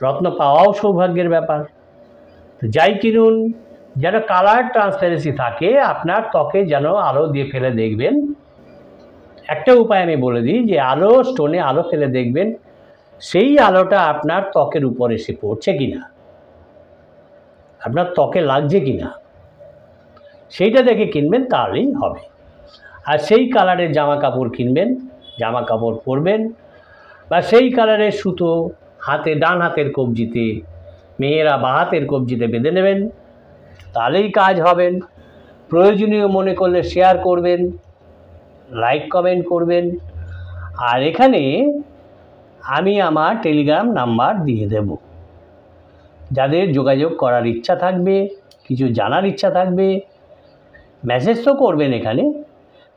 রত্ন পাওয়াও সৌভাগ্যের ব্যাপার। তো যাই কিনুন, যেন কালার ট্রান্সপারেন্সি থাকে, আপনার ত্বকে যেন আলো দিয়ে ফেলে দেখবেন। একটা উপায় আমি বলে দিই, যে স্টোনে আলো ফেলে দেখবেন সেই আলোটা আপনার ত্বকের উপর এসে পড়ছে কিনা, আপনার ত্বকে লাগছে কিনা, সেইটা দেখে কিনবেন, তাহলেই হবে। আর সেই কালারের জামা কাপড় কিনবেন, জামা কাপড় পরবেন, বা সেই কালারের সুতো ডান হাতের কবজিতে, মেয়েরা বাঁ হাতের কবজিতে বেঁধে নেবেন, তাহলেই কাজ হবেন। প্রয়োজনীয় মনে করলে শেয়ার করবেন, লাইক কমেন্ট করবেন। আর এখানে আমি আমার টেলিগ্রাম নাম্বার দিয়ে দেব। যাদের যোগাযোগ করার ইচ্ছা থাকবে, কিছু জানার ইচ্ছা থাকবে, মেসেজ তো করবেন। এখানে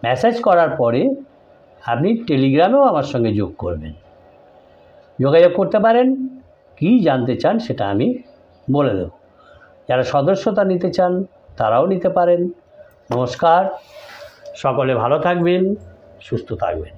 মেসেজ করার পরে আপনি টেলিগ্রামেও আমার সঙ্গে যোগ করবেন, যোগাযোগ করতে পারেন। কি জানতে চান সেটা আমি বলে দেব। যারা সদস্যতা নিতে চান তারাও নিতে পারেন। নমস্কার, সকলে ভালো থাকবেন, সুস্থ থাকবেন।